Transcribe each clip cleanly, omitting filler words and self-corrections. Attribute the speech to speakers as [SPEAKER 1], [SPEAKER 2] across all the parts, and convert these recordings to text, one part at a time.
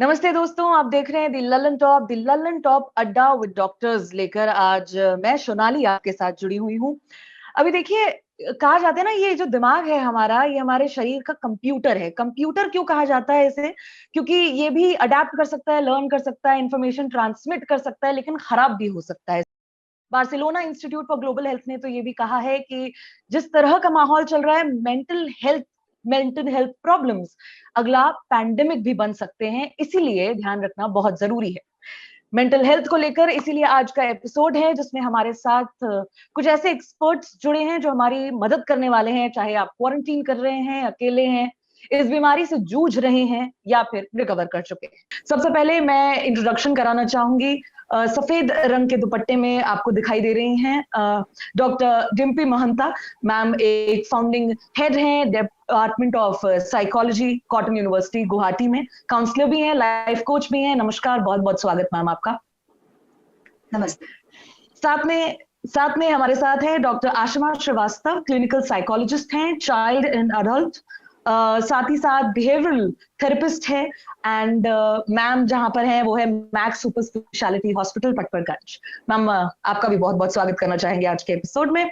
[SPEAKER 1] नमस्ते दोस्तों, आप देख रहे हैं द ललन टॉप अड्डा विद डॉक्टर्स लेकर। आज मैं सोनाली आपके साथ जुड़ी हुई हूँ। अभी देखिए, कहा जाता है ना, ये जो दिमाग है हमारा, ये हमारे शरीर का कंप्यूटर है। कंप्यूटर क्यों कहा जाता है इसे? क्योंकि ये भी अडेप्ट कर सकता है, लर्न कर सकता है, इंफॉर्मेशन ट्रांसमिट कर सकता है, लेकिन खराब भी हो सकता है। Barcelona institute for global health ने तो ये भी कहा है कि जिस तरह का माहौल चल रहा है, मेंटल हेल्थ प्रॉब्लम्स अगला पैंडेमिक भी बन सकते हैं, इसीलिए ध्यान रखना बहुत जरूरी है मेंटल हेल्थ को लेकर। इसीलिए आज का एपिसोड है जिसमें हमारे साथ कुछ ऐसे एक्सपर्ट्स जुड़े हैं जो हमारी मदद करने वाले हैं, चाहे आप क्वारंटीन कर रहे हैं, अकेले हैं, इस बीमारी से जूझ रहे हैं या फिर रिकवर कर चुके हैं। सबसे पहले मैं इंट्रोडक्शन कराना चाहूंगी। सफेद रंग के दुपट्टे में आपको दिखाई दे रही हैं डॉक्टर डिम्पी महंता मैम। एक फाउंडिंग हेड हैं department of psychology, cotton university Guwahati में। काउंसलर भी हैं, लाइफ कोच भी हैं। नमस्कार, बहुत बहुत स्वागत मैम आपका।
[SPEAKER 2] नमस्ते।
[SPEAKER 1] साथ में हमारे साथ है doctor Ashima Srivastava, clinical psychologist हैं, चाइल्ड एंड अडल्ट, साथ ही साथ बिहेवियरल थेरेपिस्ट है। एंड मैम जहां पर है वो है Max super speciality hospital Patparganj. Ma'am आपका भी बहुत बहुत स्वागत करना चाहेंगे आज के एपिसोड में।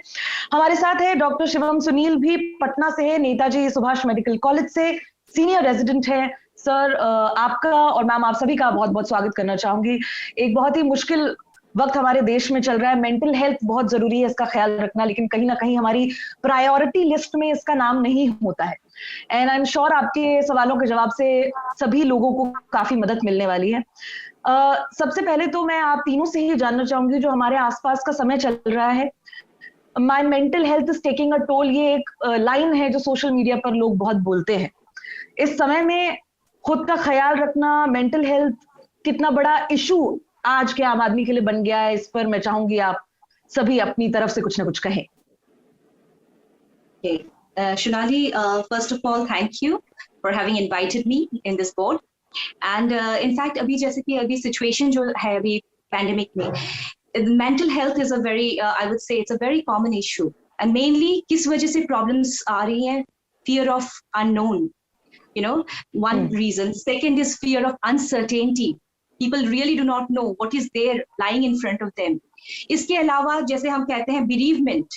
[SPEAKER 1] हमारे साथ है डॉक्टर शिवम सुनील, भी पटना से है, नेताजी सुभाष मेडिकल कॉलेज से सीनियर रेजिडेंट है। सर आपका और मैम आप सभी का बहुत बहुत स्वागत करना चाहूंगी। एक बहुत ही मुश्किल वक्त हमारे देश में चल रहा है, मेंटल हेल्थ बहुत जरूरी है, इसका ख्याल रखना, लेकिन कहीं ना कहीं हमारी प्रायोरिटी लिस्ट में इसका नाम नहीं होता है। एंड आई एम श्योर आपके सवालों के जवाब से सभी लोगों को काफी मदद मिलने वाली है। सबसे पहले तो मैं आप तीनों से ही जानना चाहूंगी, जो हमारे आसपास का समय चल रहा है, माई mental health is taking a toll, ये एक लाइन है जो सोशल मीडिया पर लोग बहुत बोलते हैं। इस समय में खुद का ख्याल रखना, मेंटल हेल्थ कितना बड़ा इशू आज के आम आदमी के लिए बन गया है, इस पर मैं चाहूंगी आप सभी अपनी तरफ से कुछ ना कुछ कहें।
[SPEAKER 2] Shunali, first of all, thank you for having invited me in this board. And in fact, अभी जैसे कि अभी situation जो है अभी pandemic में, mental health is a very, I would say, it's a very common issue. And mainly किस वजह से problems आ रही हैं? Fear of unknown, you know, one reason. Second is fear of uncertainty. People really do not know what is there lying in front of them. इसके अलावा जैसे हम कहते हैं bereavement,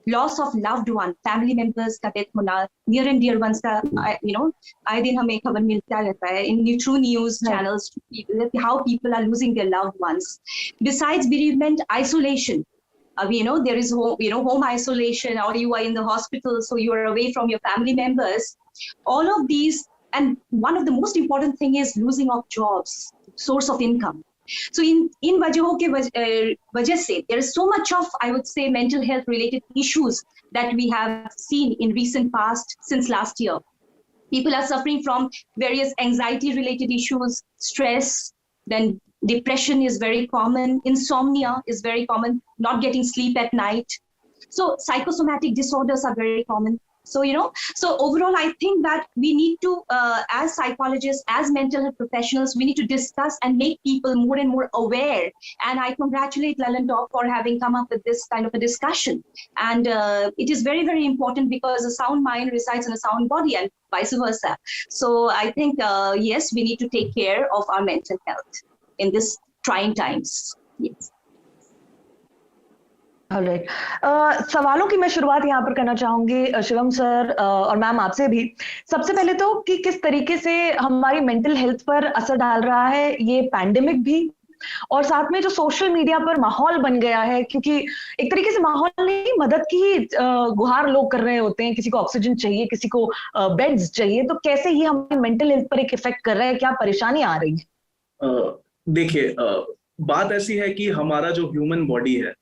[SPEAKER 2] loss of loved one, family members का death होना, near and dear ones का, you know, आए दिन हमें खबर मिलता रहता है in true news channels how people are losing their loved ones. Besides bereavement, isolation. You know, there is home isolation, or you are in the hospital, so you are away from your family members. All of these, and one of the most important thing is losing of jobs, source of income. So in वजहों के वजह से there is so much of, I would say, mental health related issues that we have seen in recent past since last year. People are suffering from various anxiety related issues, stress, then depression is very common, insomnia is very common, not getting sleep at night. So psychosomatic disorders are very common. So, you know, so overall, I think that we need to, as psychologists, as mental health professionals, we need to discuss and make people more and more aware. And I congratulate Lallin Top for having come up with this kind of a discussion. And it is very, very important because a sound mind resides in a sound body and vice versa. So I think, yes, we need to take care of our mental health in this trying times. Yes.
[SPEAKER 1] Alright. सवालों की मैं शुरुआत यहाँ पर करना चाहूंगी Shivam sir और ma'am आपसे भी। सबसे पहले तो कि किस तरीके से हमारी मेंटल हेल्थ पर असर डाल रहा है ये पैंडेमिक भी, और साथ में जो सोशल मीडिया पर माहौल बन गया है, क्योंकि एक तरीके से माहौल नहीं, मदद की ही गुहार लोग कर रहे होते हैं, किसी को ऑक्सीजन चाहिए, किसी को बेड्स चाहिए, तो कैसे ये हमारी मेंटल हेल्थ पर एक इफेक्ट कर रहा है, क्या परेशानी आ रही है?
[SPEAKER 3] देखिए, बात ऐसी है कि हमारा जो ह्यूमन बॉडी है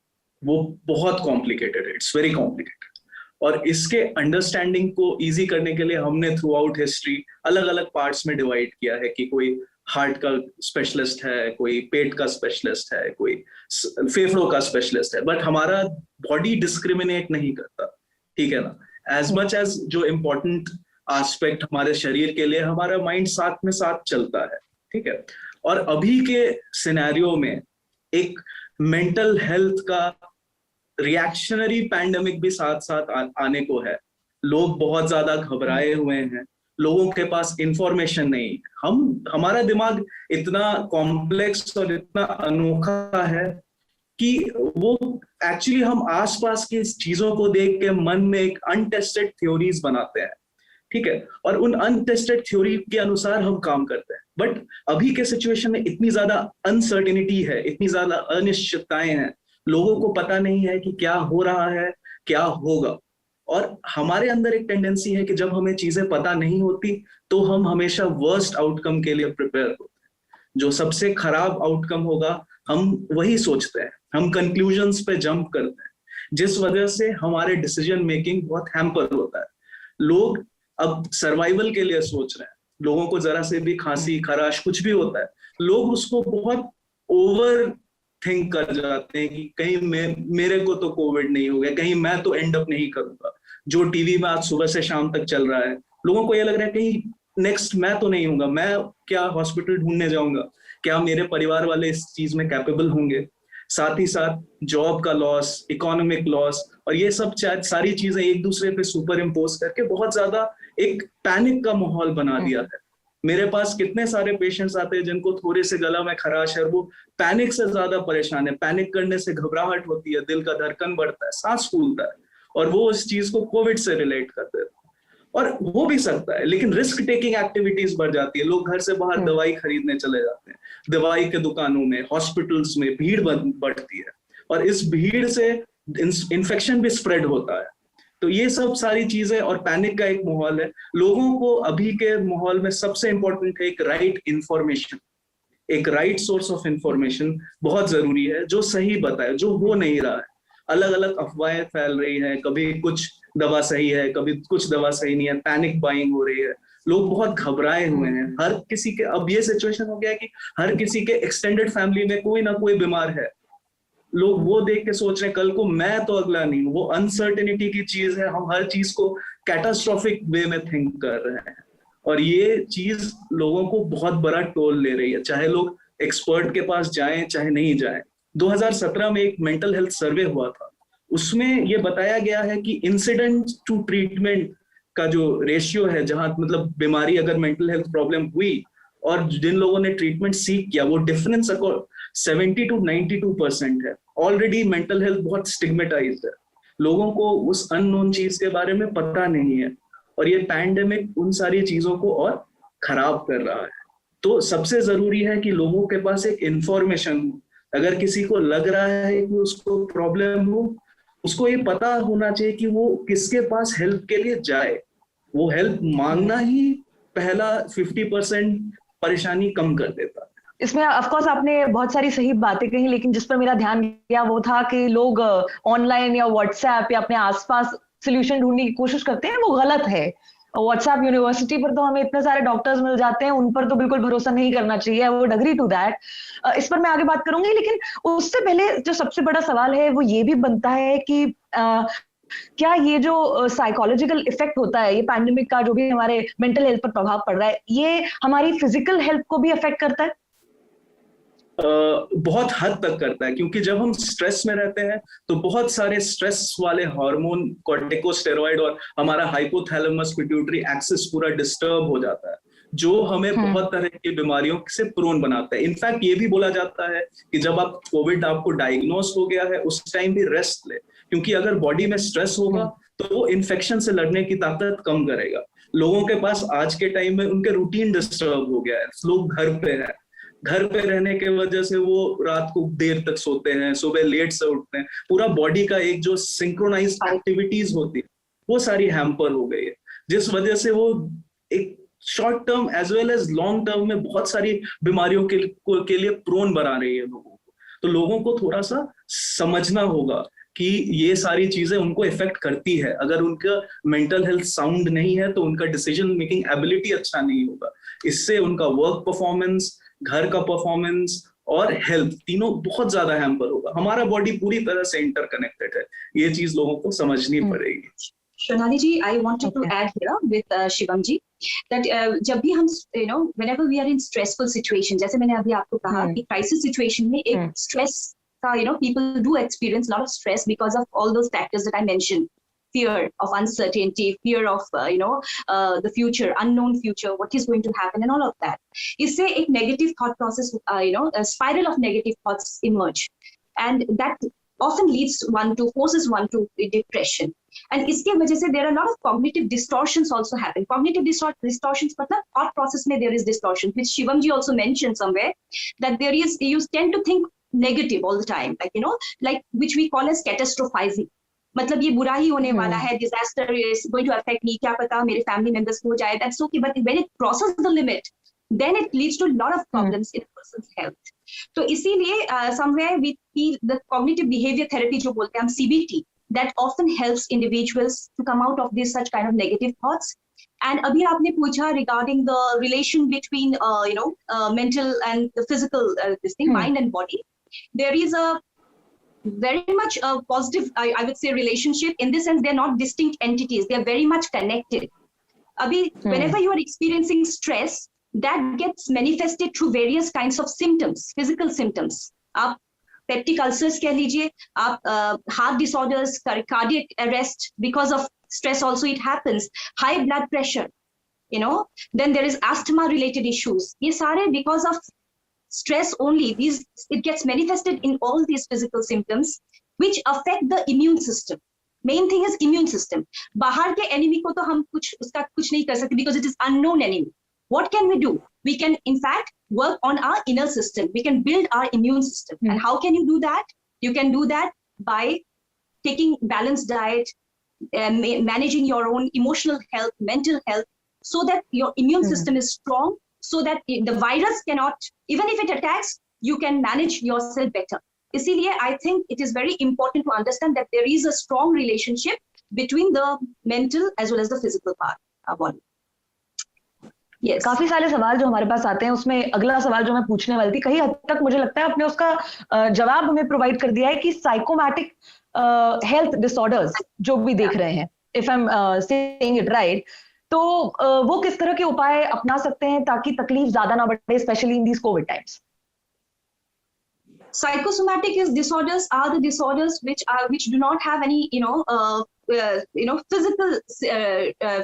[SPEAKER 3] वो बहुत कॉम्प्लिकेटेड है, इट्स वेरी कॉम्प्लिकेटेड, और इसके अंडरस्टैंडिंग को इजी करने के लिए हमने थ्रू आउट हिस्ट्री अलग अलग पार्ट्स में डिवाइड किया है कि कोई हार्ट का स्पेशलिस्ट है, कोई पेट का स्पेशलिस्ट है, कोई फेफड़ों का स्पेशलिस्ट है, बट हमारा बॉडी डिस्क्रिमिनेट नहीं करता, ठीक है ना। एज मच एज जो इम्पोर्टेंट एस्पेक्ट हमारे शरीर के लिए, हमारा माइंड साथ में साथ चलता है, ठीक है। और अभी के सिनेरियो में एक मेंटल हेल्थ का रिएक्शनरी पैंडेमिक भी साथ साथ आने को है। लोग बहुत ज्यादा घबराए हुए हैं, लोगों के पास इंफॉर्मेशन नहीं। हमारा दिमाग इतना कॉम्प्लेक्स और इतना अनोखा है कि वो एक्चुअली हम आसपास की चीजों को देख के मन में एक अनटेस्टेड थ्योरीज बनाते हैं, ठीक है, और उन अनटेस्टेड थ्योरी के अनुसार हम काम करते हैं। बट अभी के सिचुएशन में इतनी ज्यादा अनसर्टेनिटी है, इतनी ज्यादा अनिश्चितताएं हैं, लोगों को पता नहीं है कि क्या हो रहा है, क्या होगा। और हमारे अंदर एक टेंडेंसी है कि जब हमें चीजें पता नहीं होती तो हम हमेशा वर्स्ट आउटकम के लिए प्रिपेयर होते हैं। जो सबसे खराब आउटकम होगा हम वही सोचते हैं, हम कंक्लूजन्स पे जंप करते हैं, जिस वजह से हमारे डिसीजन मेकिंग बहुत हैम्पर होता है। लोग अब सर्वाइवल के लिए सोच रहे हैं, लोगों को जरा से भी खांसी खराश कुछ भी होता है, लोग उसको बहुत ओवर थिंक कर जाते हैं कि कहीं मेरे को तो कोविड नहीं हो गया, कहीं मैं तो एंड अप नहीं करूंगा। जो टीवी में आज सुबह से शाम तक चल रहा है, लोगों को ये लग रहा है कहीं नेक्स्ट मैं तो नहीं होऊंगा, मैं क्या हॉस्पिटल ढूंढने जाऊंगा, क्या मेरे परिवार वाले इस चीज में कैपेबल होंगे। साथ ही साथ जॉब का लॉस, इकोनॉमिक लॉस, और ये सब सारी चीजें एक दूसरे पे सुपर इम्पोज करके बहुत ज्यादा एक पैनिक का माहौल बना दिया है। मेरे पास कितने सारे पेशेंट्स आते हैं जिनको थोड़े से गला में खराश है, वो पैनिक से ज्यादा परेशान है, पैनिक करने से घबराहट होती है, दिल का धड़कन बढ़ता है, सांस फूलता है, और वो इस चीज को कोविड से रिलेट करते हैं। और हो भी सकता है, लेकिन रिस्क टेकिंग एक्टिविटीज बढ़ जाती है। लोग घर से बाहर दवाई खरीदने चले जाते हैं, दवाई के दुकानों में, हॉस्पिटल्स में भीड़ बढ़ती है, और इस भीड़ से इन्फेक्शन भी स्प्रेड होता है। तो ये सब सारी चीजें और पैनिक का एक माहौल है। लोगों को अभी के माहौल में सबसे इंपॉर्टेंट है एक राइट इंफॉर्मेशन, एक राइट सोर्स ऑफ इंफॉर्मेशन बहुत जरूरी है, जो सही बताए, जो हो नहीं रहा है। अलग अलग अफवाहें फैल रही है, कभी कुछ दवा सही है, कभी कुछ दवा सही नहीं है, पैनिक बाइंग हो रही है, लोग बहुत घबराए हुए हैं। हर किसी के अब ये सिचुएशन हो गया है कि हर किसी के एक्सटेंडेड फैमिली में कोई ना कोई बीमार है। लोग वो देख के सोच रहे हैं कल को मैं तो अगला नहीं हूं। वो अनसर्टेनिटी की चीज है, हम हर चीज को कैटास्ट्रोफिक वे में थिंक कर रहे हैं, और ये चीज लोगों को बहुत बड़ा टोल ले रही है, चाहे लोग एक्सपर्ट के पास जाएं चाहे नहीं जाएं। 2017 में एक मेंटल हेल्थ सर्वे हुआ था, उसमें ये बताया गया है कि इंसिडेंट टू ट्रीटमेंट का जो रेशियो है, जहां मतलब बीमारी अगर मेंटल हेल्थ प्रॉब्लम हुई और जिन लोगों ने ट्रीटमेंट सीख किया, वो डिफरेंस 70 to 92% है। ऑलरेडी मेंटल हेल्थ बहुत स्टिग्मेटाइज्ड है, लोगों को उस अननोन चीज के बारे में पता नहीं है, और ये पैंडेमिक उन सारी चीजों को और खराब कर रहा है। तो सबसे जरूरी है कि लोगों के पास एक इंफॉर्मेशन हो। अगर किसी को लग रहा है कि उसको प्रॉब्लम हो, उसको ये पता होना चाहिए कि वो किसके पास हेल्प के लिए जाए। वो हेल्प मांगना ही पहला 50% परेशानी कम कर देता है।
[SPEAKER 1] इसमें ऑफ कोर्स आपने बहुत सारी सही बातें कही, लेकिन जिस पर मेरा ध्यान गया वो था कि लोग ऑनलाइन या व्हाट्सएप या अपने आसपास सोल्यूशन ढूंढने की कोशिश करते हैं, वो गलत है। व्हाट्सएप यूनिवर्सिटी पर तो हमें इतने सारे डॉक्टर्स मिल जाते हैं, उन पर तो बिल्कुल भरोसा नहीं करना चाहिए, I would agree to that. इस पर मैं आगे बात करूंगी, लेकिन उससे पहले जो सबसे बड़ा सवाल है वो ये भी बनता है कि क्या ये जो साइकोलॉजिकल इफेक्ट होता है, ये पैंडेमिक का जो भी हमारे मेंटल हेल्थ पर प्रभाव पड़ रहा है, ये हमारी फिजिकल हेल्थ को भी अफेक्ट करता है?
[SPEAKER 3] बहुत हद तक करता है, क्योंकि जब हम स्ट्रेस में रहते हैं तो बहुत सारे स्ट्रेस वाले हार्मोन, कॉर्टिकोस्टेरॉइड और हमारा हाइपोथैलेमस पिट्यूटरी एक्सिस पूरा डिस्टर्ब हो जाता है, जो हमें बहुत तरह की बीमारियों से प्रोन बनाता है। इनफैक्ट ये भी बोला जाता है कि जब आप कोविड आपको डायग्नोस हो गया है, उस टाइम भी रेस्ट ले, क्योंकि अगर बॉडी में स्ट्रेस होगा तो वो इन्फेक्शन से लड़ने की ताकत कम करेगा। लोगों के पास आज के टाइम में उनके रूटीन डिस्टर्ब हो गया है, लोग घर पे हैं, घर पे रहने के वजह से वो रात को देर तक सोते हैं, सुबह लेट से उठते हैं, पूरा बॉडी का एक जो सिंक्रोनाइज्ड एक्टिविटीज होती है वो सारी हैम्पर हो गई है, जिस वजह से वो एक short term as well as long term में बहुत सारी बीमारियों के लिए प्रोन बना रही है लोगों को। तो लोगों को थोड़ा सा समझना होगा कि ये सारी चीजें उनको इफेक्ट करती है। अगर उनका मेंटल हेल्थ साउंड नहीं है तो उनका डिसीजन मेकिंग एबिलिटी अच्छा नहीं होगा, इससे उनका वर्क परफॉर्मेंस, घर का परफॉर्मेंस और हेल्थ तीनों बहुत ज्यादा हैम्पर होगा। हमारा बॉडी पूरी तरह से इंटरकनेक्टेड है, ये चीज लोगों को समझनी पड़ेगी।
[SPEAKER 2] Shonali ji, I wanted to add here with Shivam ji that जब भी हम whenever we are in stressful situation, जैसे मैंने अभी आपको कहा कि crisis situation में एक stress का people do experience a lot of stress because of all those factors that I mentioned, fear of uncertainty, fear of, the future, unknown future, what is going to happen and all of that. Isse ek negative thought process, a spiral of negative thoughts emerge. And that often forces one to depression. And iske wajah se there are a lot of cognitive distortions also happen. Cognitive distortions, matlab thought process mein there is distortion, which Shivam ji also mentioned somewhere, that you tend to think negative all the time, like which we call as catastrophizing. मतलब ये बुरा ही होने वाला है, disaster is going to affect me, क्या पता मेरे family members को हो जाए, that's okay, but when it crosses the limit, then it leads to a lot of problems in a person's health. तो इसीलिए somewhere we feel the cognitive behavior therapy जो बोलते हैं हम CBT, that often helps individuals to come out of this such kind of negative thoughts. And अभी आपने पूछा regarding the relation between mental and the physical mind and body. There is a very much a positive, I would say, relationship. In this sense, they're not distinct entities. They're very much connected. Abhi, whenever you are experiencing stress, that gets manifested through various kinds of symptoms, physical symptoms. Aap peptic ulcers keh lijiye, aap heart disorders, cardiac arrest, because of stress also it happens. High blood pressure, then there is asthma related issues. Ye sare because of stress only. It gets manifested in all these physical symptoms, which affect the immune system. Main thing is immune system. Bahar ke enemy ko to hum uska kuch nahi kar sakte because it is unknown enemy. What can we do? We can, in fact, work on our inner system. We can build our immune system. And how can you do that? You can do that by taking balanced diet, managing your own emotional health, mental health, so that your immune system is strong, so that the virus cannot, even if it attacks, you can manage yourself better. Isiliye, I think it is very important to understand that there is a strong relationship between the mental as well as the physical part of body.
[SPEAKER 1] Yes. काफी सारे सवाल जो हमारे पास आते हैं, उसमें अगला सवाल जो मैं पूछने वाली थी, कहीं हद तक मुझे लगता है आपने उसका जवाब हमें प्रोवाइड कर दिया है कि साइकोमैटिक हेल्थ डिसऑर्डर्स जो भी देख रहे हैं, if I am saying it right, तो वो किस तरह के उपाय अपना सकते हैं ताकि तकलीफ ज्यादा ना बढ़े, specially in these covid times?
[SPEAKER 2] Psychosomatic disorders are the disorders which do not have any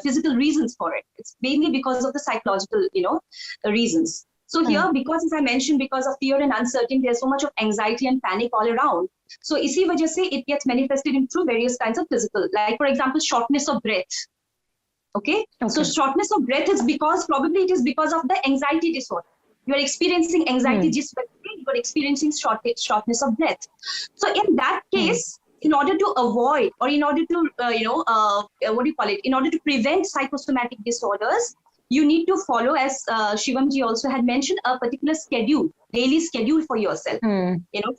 [SPEAKER 2] physical reasons for it. It's mainly because of the psychological reasons. So here, because as I mentioned, because of fear and uncertainty, there's so much of anxiety and panic all around. So isi wajah se it gets manifested in through various kinds of physical, like for example, shortness of breath. Okay. So shortness of breath is because it is because of the anxiety disorder. You are experiencing anxiety, you are experiencing shortness of breath. So in that case, in order to avoid, or in order to, in order to prevent psychosomatic disorders, you need to follow, as Shivam ji also had mentioned, a particular schedule, daily schedule for yourself.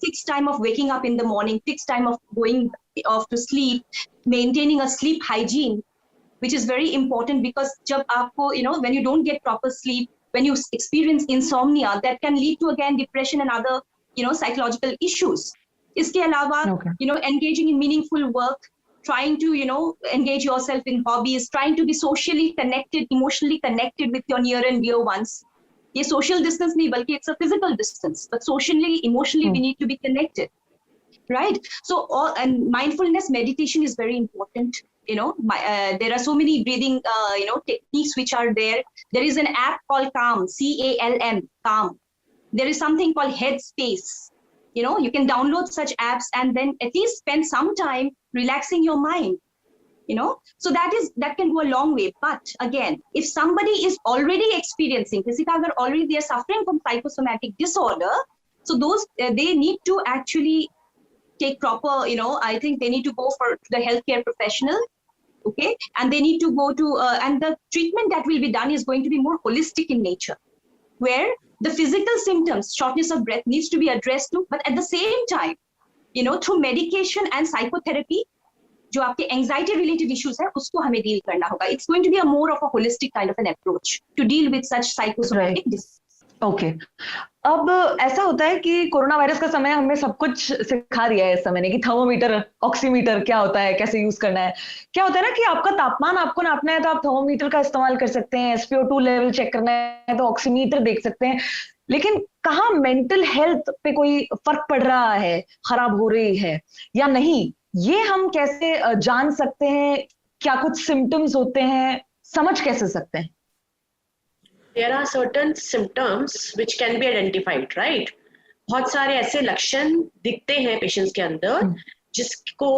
[SPEAKER 2] Fixed time of waking up in the morning, fixed time of going off to sleep, maintaining a sleep hygiene, which is very important, because jab aapko, when you don't get proper sleep, when you experience insomnia, that can lead to again depression and other, psychological issues. Iske alawa, engaging in meaningful work, trying to, engage yourself in hobbies, trying to be socially connected, emotionally connected with your near and dear ones. Ye social distance nahi, balki it's a physical distance, but socially, emotionally, we need to be connected, right? So, and mindfulness meditation is very important. There are so many breathing, techniques which are there. There is an app called Calm, C-A-L-M, Calm. There is something called Headspace. You can download such apps and then at least spend some time relaxing your mind. So that can go a long way. But again, if somebody is already experiencing, already they are suffering from psychosomatic disorder, so those they need to actually take proper, I think they need to go for the healthcare professional, okay? And they need to go to, and the treatment that will be done is going to be more holistic in nature, where the physical symptoms, shortness of breath, needs to be addressed too, but at the same time, through medication and psychotherapy, जो आपके anxiety related issues है, उसको हमें deal करना होगा. It's going to be a more of a holistic kind of an approach to deal with such psychosomatic disease.
[SPEAKER 1] Okay. अब ऐसा होता है कि कोरोना वायरस का समय हमें सब कुछ सिखा दिया है इस समय ने, कि थर्मोमीटर, ऑक्सीमीटर क्या होता है, कैसे यूज करना है. क्या होता है ना कि आपका तापमान आपको नापना है तो आप थर्मोमीटर का इस्तेमाल कर सकते हैं, SpO2 लेवल चेक करना है तो ऑक्सीमीटर देख सकते हैं, लेकिन कहाँ मेंटल हेल्थ पे कोई फर्क पड़ रहा है, खराब हो रही है या नहीं, ये हम कैसे जान सकते हैं? क्या कुछ सिम्टम्स होते हैं, समझ कैसे सकते हैं?
[SPEAKER 4] There are certain symptoms which can be identified, right? बहुत सारे ऐसे लक्षण दिखते हैं पेशेंट्स के अंदर जिसको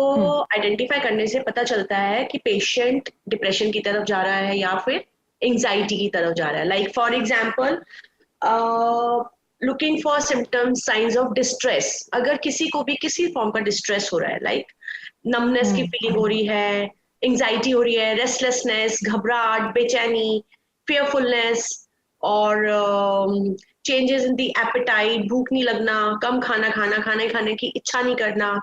[SPEAKER 4] आइडेंटिफाई करने से पता चलता है कि पेशेंट डिप्रेशन की तरफ जा रहा है या फिर एंजाइटी की तरफ जा रहा है. Like for example, looking for symptoms, science of distress. अगर किसी को भी किसी फॉर्म का डिस्ट्रेस हो रहा है, लाइक नमनेस की फीलिंग हो रही है, एंजाइटी हो रही है, रेस्टलेसनेस, घबराहट, बेचैनी, fearfulness, और चेंजेस इन दी एपेटाइट, भूख नहीं लगना, कम खाना खाना, खाने की इच्छा नहीं करना,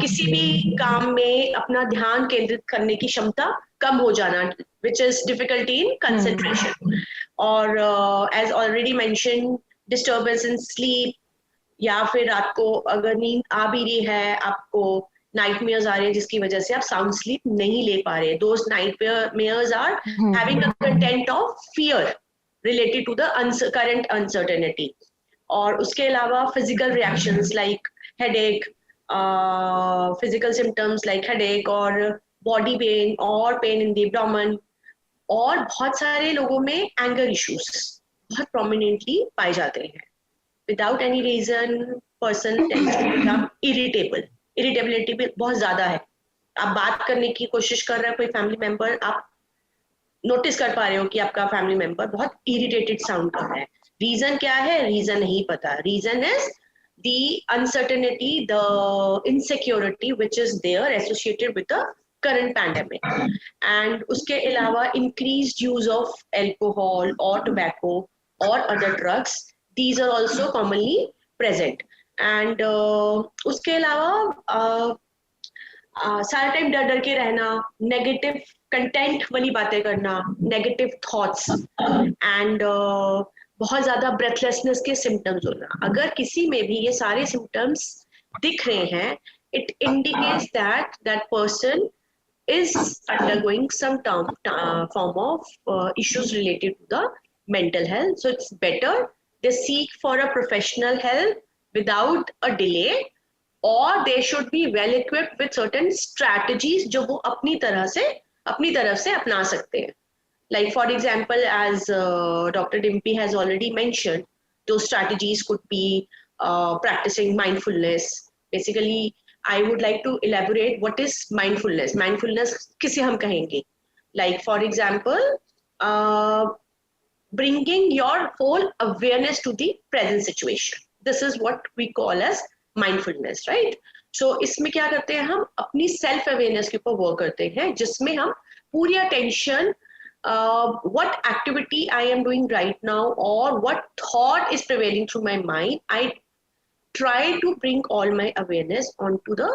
[SPEAKER 4] किसी भी काम में अपना ध्यान केंद्रित करने की क्षमता कम हो जाना, which is difficulty in concentration, और as already mention, disturbance in sleep, या फिर रात को अगर नींद आ भी रही है, आपको नाइटमेयर्स आ रहे हैं जिसकी वजह से आप साउंड स्लीप नहीं ले पा रहे. Those nightmares are having a content of fear related to the current uncertainty. और उसके अलावा physical reactions like headache, physical symptoms like headache और body pain और pain in the abdomen, और बहुत सारे लोगों में anger issues बहुत prominently पाए जाते हैं. Without any reason person tends to become irritable. Irritability भी बहुत ज़्यादा है. आप बात करने की कोशिश कर रहे हैं कोई फैमिली मेंबर, आप नोटिस कर पा रहे हो कि आपका फैमिली मेंबर बहुत इरिटेटेड साउंड कर रहा है. रीजन क्या है? रीजन नहीं पता. Reason is the uncertainty, the insecurity which is there associated with the current pandemic. And उसके अलावा इंक्रीज्ड यूज ऑफ एल्कोहल और टोबैको और other drugs, these are also commonly present. And उसके अलावा सारा टाइम डर डर के रहना, नेगेटिव कंटेंट वाली बातें करना, नेगेटिव थॉट्स, एंड बहुत ज्यादा ब्रेथलेसनेस के सिम्टम्स होना. अगर किसी में भी ये सारे सिम्टम्स दिख रहे हैं, it indicates that that person is undergoing some form of issues related to the mental health. So it's better they seek for a professional help without a delay, or they should be well equipped with certain strategies जो वो अपनी तरफ से अपना सकते हैं. Like for example, as Dr. Dimpy has already mentioned, those strategies could be practicing mindfulness. Basically, I would like to elaborate what is mindfulness. Mindfulness किसे हम कहेंगे? Like for example, bringing your whole awareness to the present situation. This is what we call as mindfulness, right? So इसमें क्या करते हैं, हम अपनी self awareness के ऊपर work करते हैं, जिसमें हम पूरी attention, what activity I am doing right now or what thought is prevailing through my mind, I try to bring all my awareness onto the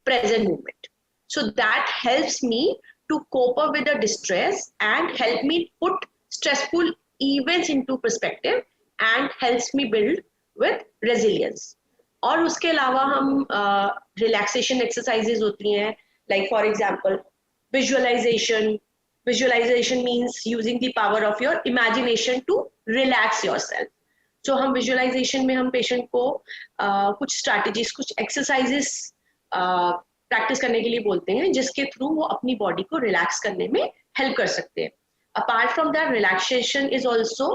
[SPEAKER 4] present moment. So that helps me to cope up with the distress and help me put stressful events into perspective and helps me build with resilience. और उसके अलावा हम relaxation exercises होती हैं, like for example visualization. Visualization means using the power of your imagination to relax yourself. So हम visualisation में हम patient को कुछ स्ट्रैटेजीज, कुछ एक्सरसाइजेस प्रैक्टिस करने के लिए बोलते हैं, जिसके थ्रू वो अपनी बॉडी को रिलैक्स करने में हेल्प कर सकते हैं. Apart from that, relaxation is also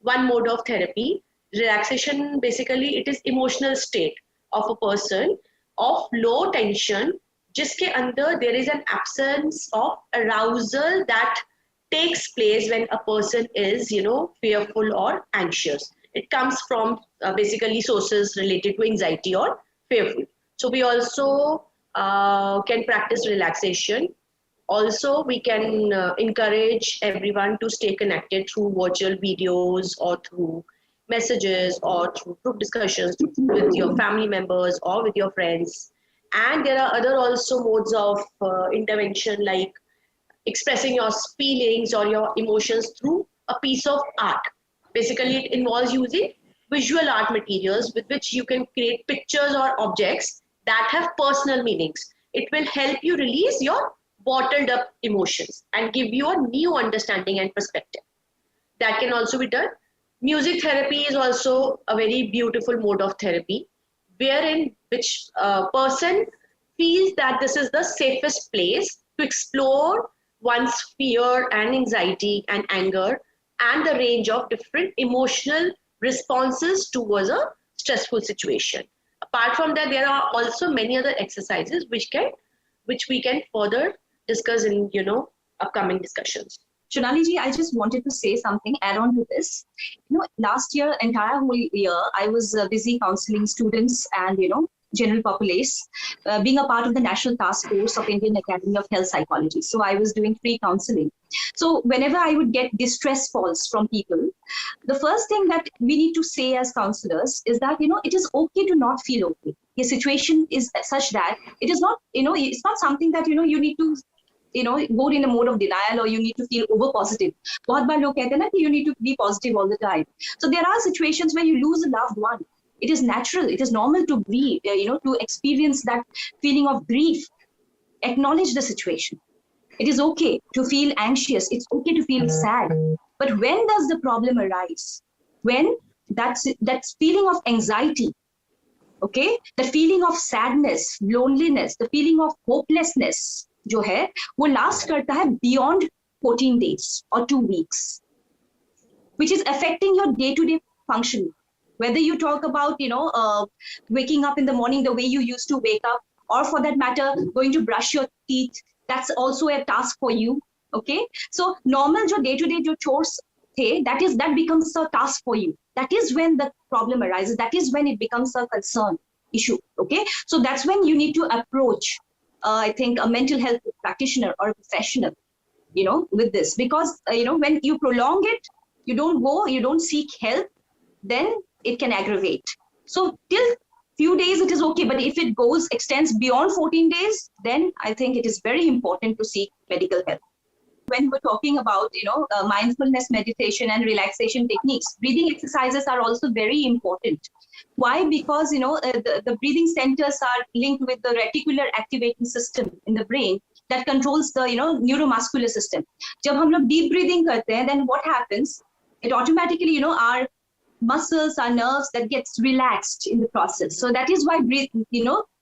[SPEAKER 4] one mode of therapy. Relaxation basically it is emotional state of a person of low tension, जिसके अंदर there is an absence of arousal that takes place when a person is, fearful or anxious. It comes from basically sources related to anxiety or fearful. So we also can practice relaxation. Also, we can encourage everyone to stay connected through virtual videos or through messages or through group discussions with your family members or with your friends. And there are other also modes of intervention, like expressing your feelings or your emotions through a piece of art. Basically, it involves using visual art materials with which you can create pictures or objects that have personal meanings. It will help you release your bottled up emotions and give you a new understanding and perspective. That can also be done. Music therapy is also a very beautiful mode of therapy, wherein which person feels that this is the safest place to explore one's fear and anxiety and anger and the range of different emotional responses towards a stressful situation. Apart from that, there are also many other exercises which we can further discuss in upcoming discussions.
[SPEAKER 2] Shonali ji, I just wanted to say something, add on to this. Last year, entire whole year, I was busy counseling students and, general populace, being a part of the National Task Force of Indian Academy of Health Psychology. So I was doing free counseling. So whenever I would get distress calls from people, the first thing that we need to say as counselors is that, it is okay to not feel okay. Your situation is such that it is not, it's not something that, you need to go in a mode of denial or you need to feel over positive. बहुत बार लोग कहते हैं ना कि you need to be positive all the time. So there are situations where you lose a loved one. It is natural. It is normal to grieve, to experience that feeling of grief. Acknowledge the situation. It is okay to feel anxious. It's okay to feel sad. But when does the problem arise? When that feeling of anxiety, okay, the feeling of sadness, loneliness, the feeling of hopelessness, जो है वो last करता है beyond 14 days or 2 weeks, which is affecting your day-to-day function. Whether you talk about, waking up in the morning the way you used to wake up, or for that matter, going to brush your teeth, that's also a task for you. Okay. So normal jo day-to-day jo chores the, that becomes a task for you. That is when the problem arises. That is when it becomes a concern issue. Okay. So that's when you need to approach, I think, a mental health practitioner or a professional, with this, because, when you prolong it, you don't seek help, then it can aggravate. So till few days, it is okay. But if it extends beyond 14 days, then I think it is very important to seek medical help. When we're talking about, mindfulness meditation and relaxation techniques, breathing exercises are also very important. Why? Because, the breathing centers are linked with the reticular activating system in the brain that controls the, neuromuscular system. जब हम लोग deep breathing करते हैं, then what happens? It automatically, our muscles, our nerves, that gets relaxed in the process. So that is why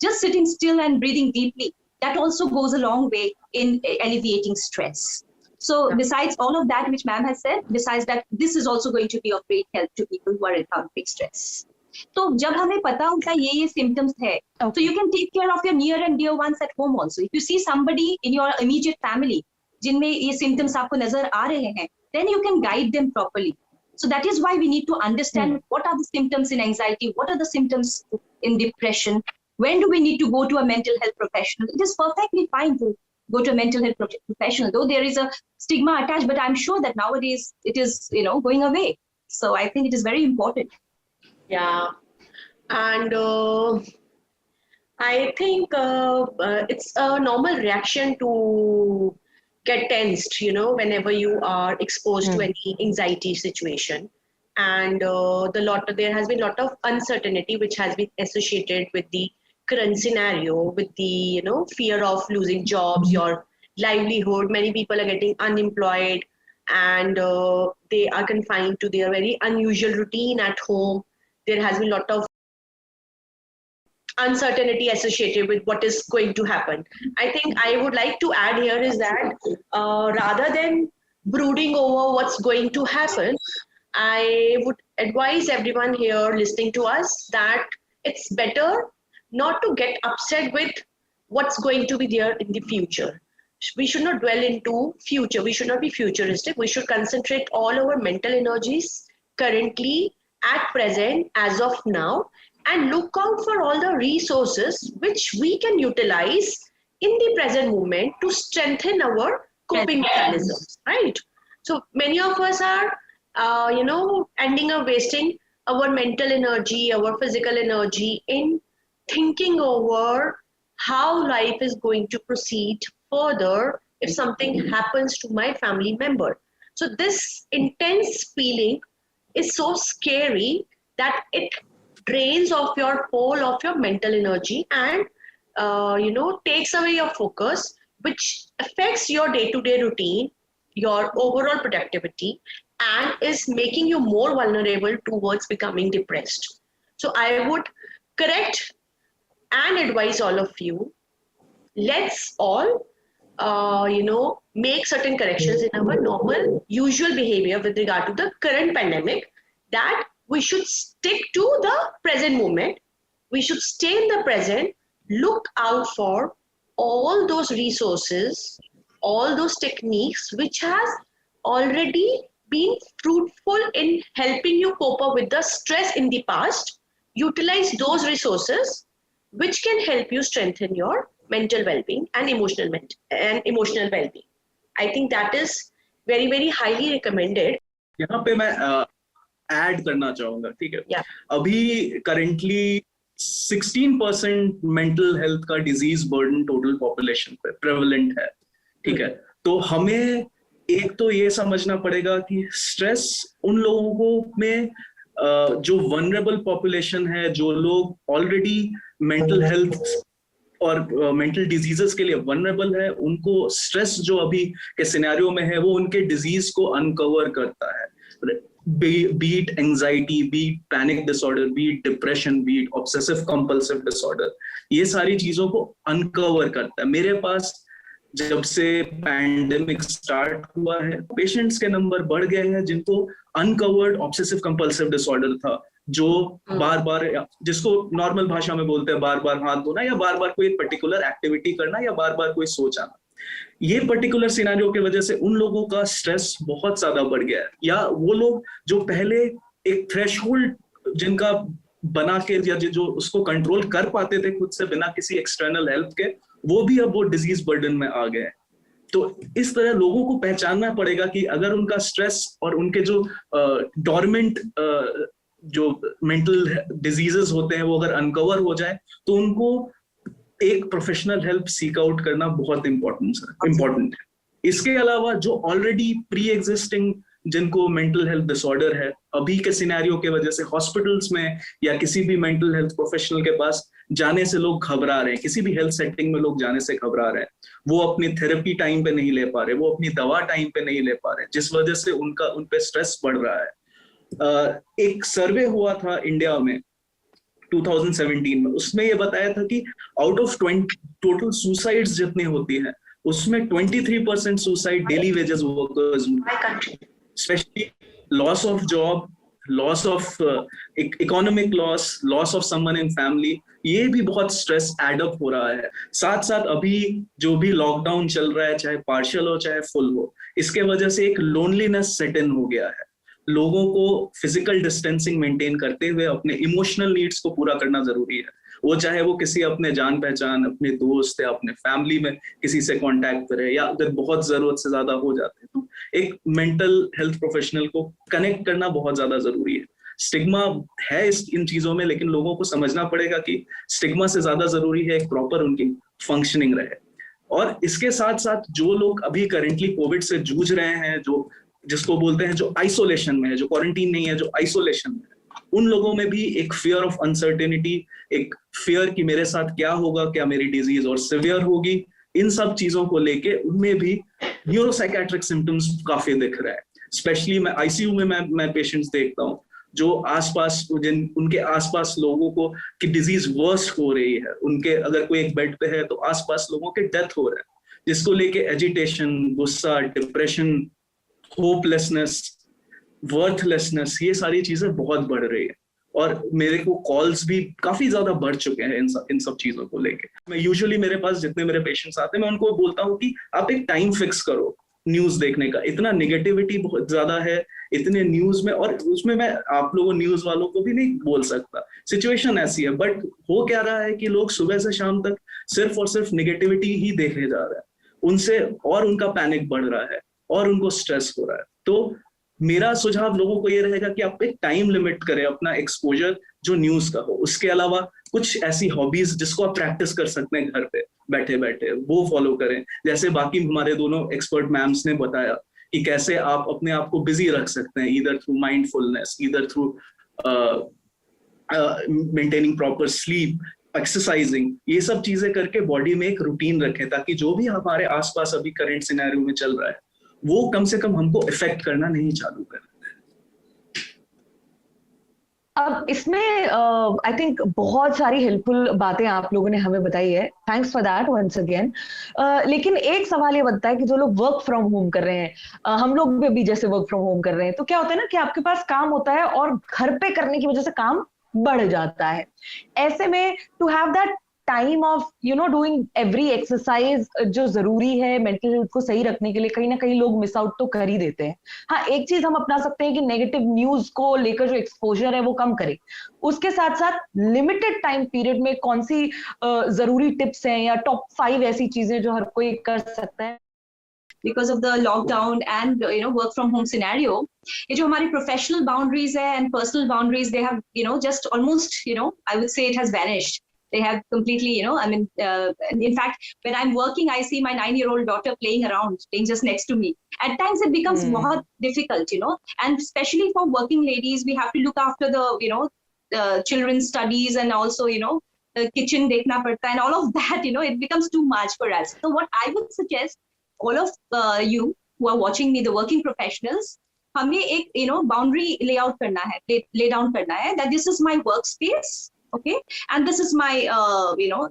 [SPEAKER 2] just sitting still and breathing deeply, that also goes a long way in alleviating stress. So besides all of that, which ma'am has said, besides that, this is also going to be of great help to people who are encountering stress. So जब हमें पता होता है ये symptoms है, so you can take care of your near and dear ones at home also. If you see somebody in your immediate family जिनमें ये symptoms आपको नजर आ रहे हैं, then you can guide them properly. So that is why we need to understand what are the symptoms in anxiety, what are the symptoms in depression, when do we need to go to a mental health professional. It is perfectly fine to go to a mental health professional, though there is a stigma attached, but I'm sure that nowadays it is, going away. So I think it is very important.
[SPEAKER 4] Yeah. And I think it's a normal reaction to get tensed, whenever you are exposed to any anxiety situation. And there has been a lot of uncertainty which has been associated with the current scenario, with the fear of losing jobs, your livelihood. Many people are getting unemployed and they are confined to their very unusual routine at home. There has been a lot of uncertainty associated with what is going to happen. I think I would like to add here is that rather than brooding over what's going to happen, I would advise everyone here listening to us that it's better not to get upset with what's going to be there in the future. We should not dwell into future. We should not be futuristic. We should concentrate all our mental energies currently, at present, as of now, and look out for all the resources which we can utilize in the present moment to strengthen our coping mechanisms, right? So many of us are, ending up wasting our mental energy, our physical energy in thinking over how life is going to proceed further if something happens to my family member. So this intense feeling is so scary that it drains off your whole of your mental energy and takes away your focus, which affects your day-to-day routine, your overall productivity, and is making you more vulnerable towards becoming depressed. So I would correct and advise all of you let's all make certain corrections in our normal usual behavior with regard to the current pandemic, that we should stick to the present moment. We should stay in the present, look out for all those resources, all those techniques which has already been fruitful in helping you cope up with the stress in the past. Utilize those resources which can help you strengthen your mental well-being and emotional well-being. I think that is very, very highly recommended.
[SPEAKER 3] यहाँ पे मैं add करना चाहूंगा, ठीक है?
[SPEAKER 4] Yeah.
[SPEAKER 3] अभी currently 16% mental health का disease burden total population पे प्रेवलेंट है, ठीक है? तो हमें एक तो ये समझना पड़ेगा कि स्ट्रेस उन लोगों में जो वनरेबल पॉपुलेशन है, जो लोग ऑलरेडी मेंटल हेल्थ और मेंटल डिजीजेस के लिए वनरेबल है, उनको स्ट्रेस जो अभी के सिनेरियो में है वो उनके डिजीज को अनकवर करता है. be it anxiety, be it panic disorder, be it depression, be it obsessive compulsive disorder, ये सारी चीजों को अनकवर करता है. मेरे पास जब से पैंडेमिक स्टार्ट हुआ है, पेशेंट्स के नंबर बढ़ गए हैं जिनको अनकवर्ड ऑब्सेसिव कंपल्सिव डिसऑर्डर था, जो बार बार, जिसको नॉर्मल भाषा में बोलते हैं बार बार हाथ धोना, या बार बार कोई पर्टिकुलर एक्टिविटी करना, या बार बार कोई सोच आना. ये पर्टिकुलर सिनेरियो की वजह से उन लोगों का स्ट्रेस बहुत ज्यादा बढ़ गया है. या वो लोग जो पहले एक थ्रेशहोल्ड जिनका बना के या जो उसको कंट्रोल कर पाते थे खुद से बिना किसी एक्सटर्नल हेल्प के, वो भी अब वो डिजीज बर्डन में आ गए. तो इस तरह लोगों को पहचानना पड़ेगा कि अगर उनका स्ट्रेस और उनके जो डोरमेंट जो मेंटल डिजीजेस होते हैं वो अगर अनकवर हो जाए, तो उनको एक प्रोफेशनल हेल्प सीक आउट करना बहुत इंपॉर्टेंट है. इसके अलावा जो ऑलरेडी प्री एग्जिस्टिंग जिनको मेंटल हेल्थ डिसऑर्डर है, अभी के सिनेरियो के वजह से हॉस्पिटल्स में या किसी भी मेंटल हेल्थ प्रोफेशनल के पास जाने से लोग घबरा रहे हैं, किसी भी हेल्थ सेटिंग में लोग जाने से घबरा रहे हैं. वो अपनी थेरेपी टाइम पे नहीं ले पा रहे, वो अपनी दवा टाइम पे नहीं ले पा रहे, जिस वजह से उन पे स्ट्रेस बढ़ रहा है. एक सर्वे हुआ था इंडिया में 2017 में, उसमें ये बताया था कि आउट ऑफ 20 टोटल सुसाइड्स जितनी होती हैं, उसमें 23% suicide daily wages workers, specially loss of job, loss of economic loss of someone in family, ये भी बहुत स्ट्रेस एडअप हो रहा है. साथ साथ अभी जो भी लॉकडाउन चल रहा है, चाहे पार्शियल हो चाहे फुल हो, इसके वजह से एक लोनलीनेस सेट इन हो गया है. लोगों को फिजिकल डिस्टेंसिंग मेंटेन करते हुए अपने इमोशनल नीड्स को पूरा करना जरूरी है. वो चाहे वो किसी अपने जान पहचान, अपने दोस्त या अपने फैमिली में किसी से कांटेक्ट करे, या अगर बहुत जरूरत से ज्यादा हो जाते हैं तो एक मेंटल हेल्थ प्रोफेशनल को कनेक्ट करना बहुत ज्यादा जरूरी है. स्टिग्मा है इन चीजों में, लेकिन लोगों को समझना पड़ेगा कि स्टिग्मा से ज्यादा जरूरी है एक प्रॉपर उनकी फंक्शनिंग रहे. और इसके साथ साथ जो लोग अभी करेंटली कोविड से जूझ रहे हैं, जो जिसको बोलते हैं जो आइसोलेशन में है, जो क्वारंटीन नहीं है, जो आइसोलेशन में है, उन लोगों में भी एक फियर ऑफ अनसर्टेनिटी, एक फियर कि मेरे साथ क्या होगा, क्या मेरी डिजीज और सिवियर होगी, इन सब चीजों को लेके उनमें भी न्यूरोसाइकेट्रिक सिम्टम्स काफी दिख रहा है. स्पेशली मैं आईसीयू में मैं पेशेंट्स देखता हूँ जो आसपास उनके आसपास लोगों को कि डिजीज वर्स्ट हो रही है, उनके अगर कोई एक बेड पे है तो आसपास लोगों के डेथ हो रहा है, जिसको लेके एजिटेशन, गुस्सा, डिप्रेशन, होपलेसनेस, वर्थलेसनेस, ये सारी चीजें बहुत बढ़ रही है. और मेरे को कॉल्स भी काफी ज्यादा बढ़ चुके हैं इन सब चीजों को लेके. मैं यूजुअली मेरे पास जितने मेरे पेशेंट्स आते हैं, मैं उनको बोलता हूँ कि आप एक टाइम फिक्स करो न्यूज देखने का. इतना नेगेटिविटी बहुत ज्यादा है इतने न्यूज में, और उसमें मैं आप लोगों न्यूज वालों को भी नहीं बोल सकता, सिचुएशन ऐसी है. बट हो क्या रहा है कि लोग सुबह से शाम तक सिर्फ और सिर्फ नेगेटिविटी ही देखे जा रहे हैं, उनसे और उनका पैनिक बढ़ रहा है और उनको स्ट्रेस हो रहा है. तो मेरा सुझाव लोगों को ये रहेगा कि आप एक टाइम लिमिट करें अपना एक्सपोजर जो न्यूज का हो. उसके अलावा कुछ ऐसी हॉबीज जिसको आप प्रैक्टिस कर सकते हैं घर पे बैठे बैठे, वो फॉलो करें. जैसे बाकी हमारे दोनों एक्सपर्ट मैम्स ने बताया कि कैसे आप अपने आप को बिजी रख सकते हैं, either through mindfulness, either through maintaining proper sleep, exercising, ये सब चीजें करके बॉडी में एक रूटीन रखें, ताकि जो भी हमारे आसपास अभी करंट सिनेरियो में चल रहा है वो कम से कम हमको इफेक्ट करना नहीं चालू करे.
[SPEAKER 1] अब इसमें आई थिंक बहुत सारी हेल्पफुल बातें आप लोगों ने हमें बताई है, thanks for that once again. लेकिन एक सवाल ये बनता है कि जो लोग वर्क फ्रॉम होम कर रहे हैं, हम लोग भी जैसे वर्क फ्रॉम होम कर रहे हैं, तो क्या होता है ना कि आपके पास काम होता है और घर पे करने की वजह से काम बढ़ जाता है। ऐसे में to have that time of doing every exercise जो जरूरी है मेंटल हेल्थ को सही रखने के लिए, कहीं ना कहीं लोग मिस आउट तो कर ही देते हैं। हाँ, एक चीज हम अपना सकते हैं कि नेगेटिव न्यूज को लेकर जो एक्सपोजर है वो कम करें। उसके साथ साथ लिमिटेड टाइम पीरियड में कौन सी जरूरी टिप्स हैं या टॉप 5 ऐसी चीजें जो हर कोई कर सकता है?
[SPEAKER 2] Because of the lockdown and work from home scenario, ये जो हमारी professional boundaries है and personal boundaries, they have just almost I would say it has vanished. They have completely in fact, when I'm working, I see my 9-year-old daughter playing just next to me. At times it becomes बहुत difficult, and especially for working ladies, we have to look after the children's studies and also the kitchen देखना पड़ता है, and all of that it becomes too much for us. So what I would suggest all of you who are watching me, the working professionals, हमें एक boundary layout करना है, lay down करना है that this is my workspace, okay, and this is my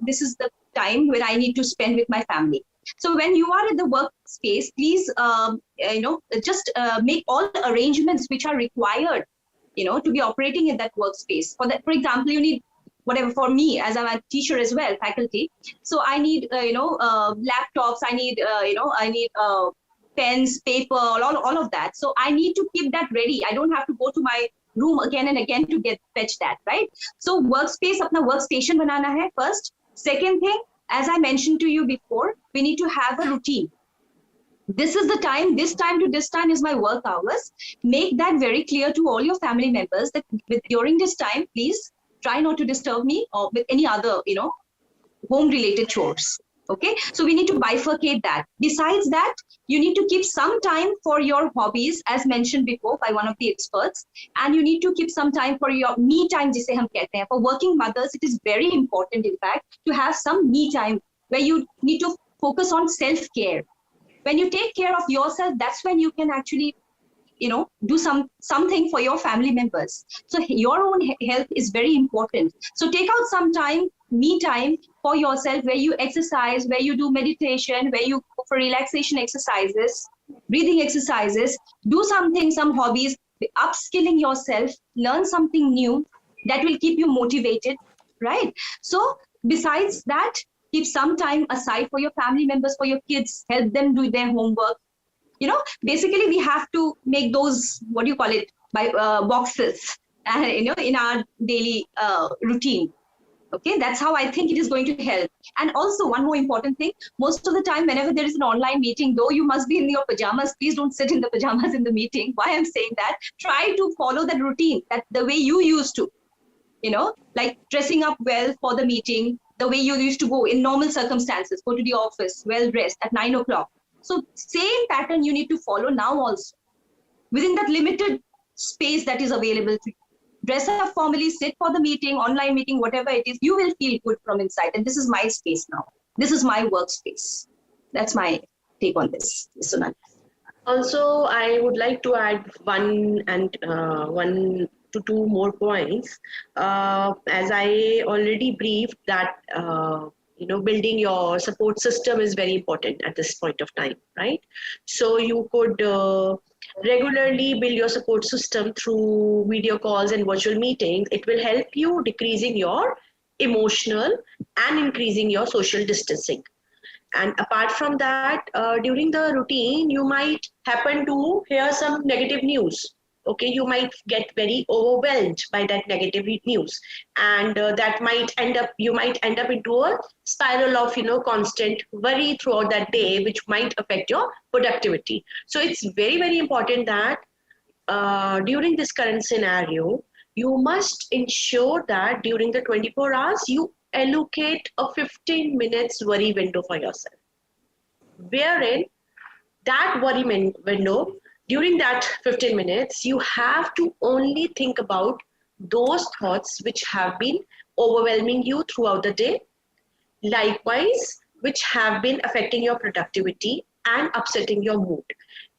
[SPEAKER 2] this is the time where I need to spend with my family. So when you are in the workspace, please just make all the arrangements which are required to be operating in that workspace. For example, you need whatever. For me, as I'm a teacher as well, faculty, so I need laptops, I need I need pens, paper, all of that. So I need to keep that ready. I don't have to go to my room again and again to fetch that, right? So workspace, अपना workstation बनाना है first. Second thing, as I mentioned to you before, we need to have a routine. This is the time, this time to this time is my work hours. Make that very clear to all your family members that during this time, please try not to disturb me or with any other, home related chores. Okay, so we need to bifurcate that. Besides that, you need to keep some time for your hobbies, as mentioned before by one of the experts, and you need to keep some time for your me time, jise hum kehte hain. For working mothers, it is very important, in fact, to have some me time where you need to focus on self-care. When you take care of yourself, that's when you can actually do something for your family members. So your own health is very important. So take out some time, me time for yourself, where you exercise, where you do meditation, where you go for relaxation exercises, breathing exercises, do something, some hobbies, upskilling yourself, learn something new that will keep you motivated, right? So besides that, keep some time aside for your family members, for your kids, help them do their homework. Basically we have to make those, what do you call it, by boxes, in our daily routine. Okay, that's how I think it is going to help. And also one more important thing, most of the time whenever there is an online meeting, though you must be in your pajamas, please don't sit in the pajamas in the meeting. Why I'm saying that, try to follow that routine, that the way you used to, like dressing up well for the meeting, the way you used to go in normal circumstances, go to the office well dressed at 9 o'clock. So same pattern you need to follow now also, within that limited space that is available to you. Dress up formally, sit for the meeting, online meeting, whatever it is, you will feel good from inside. And this is my space now. This is my workspace. That's my take on this, Sonali.
[SPEAKER 4] Also, I would like to add one to two more points. As I already briefed that, building your support system is very important at this point of time, right? So you could regularly build your support system through video calls and virtual meetings. It will help you decreasing your emotional and increasing your social distancing. And apart from that, during the routine, you might happen to hear some negative news. Okay, you might get very overwhelmed by that negative news, and that you might end up into a spiral of constant worry throughout that day, which might affect your productivity. So it's very, very important that during this current scenario, you must ensure that during the 24 hours you allocate a 15 minutes worry window for yourself, wherein that worry window, during that 15 minutes, you have to only think about those thoughts which have been overwhelming you throughout the day, likewise, which have been affecting your productivity and upsetting your mood.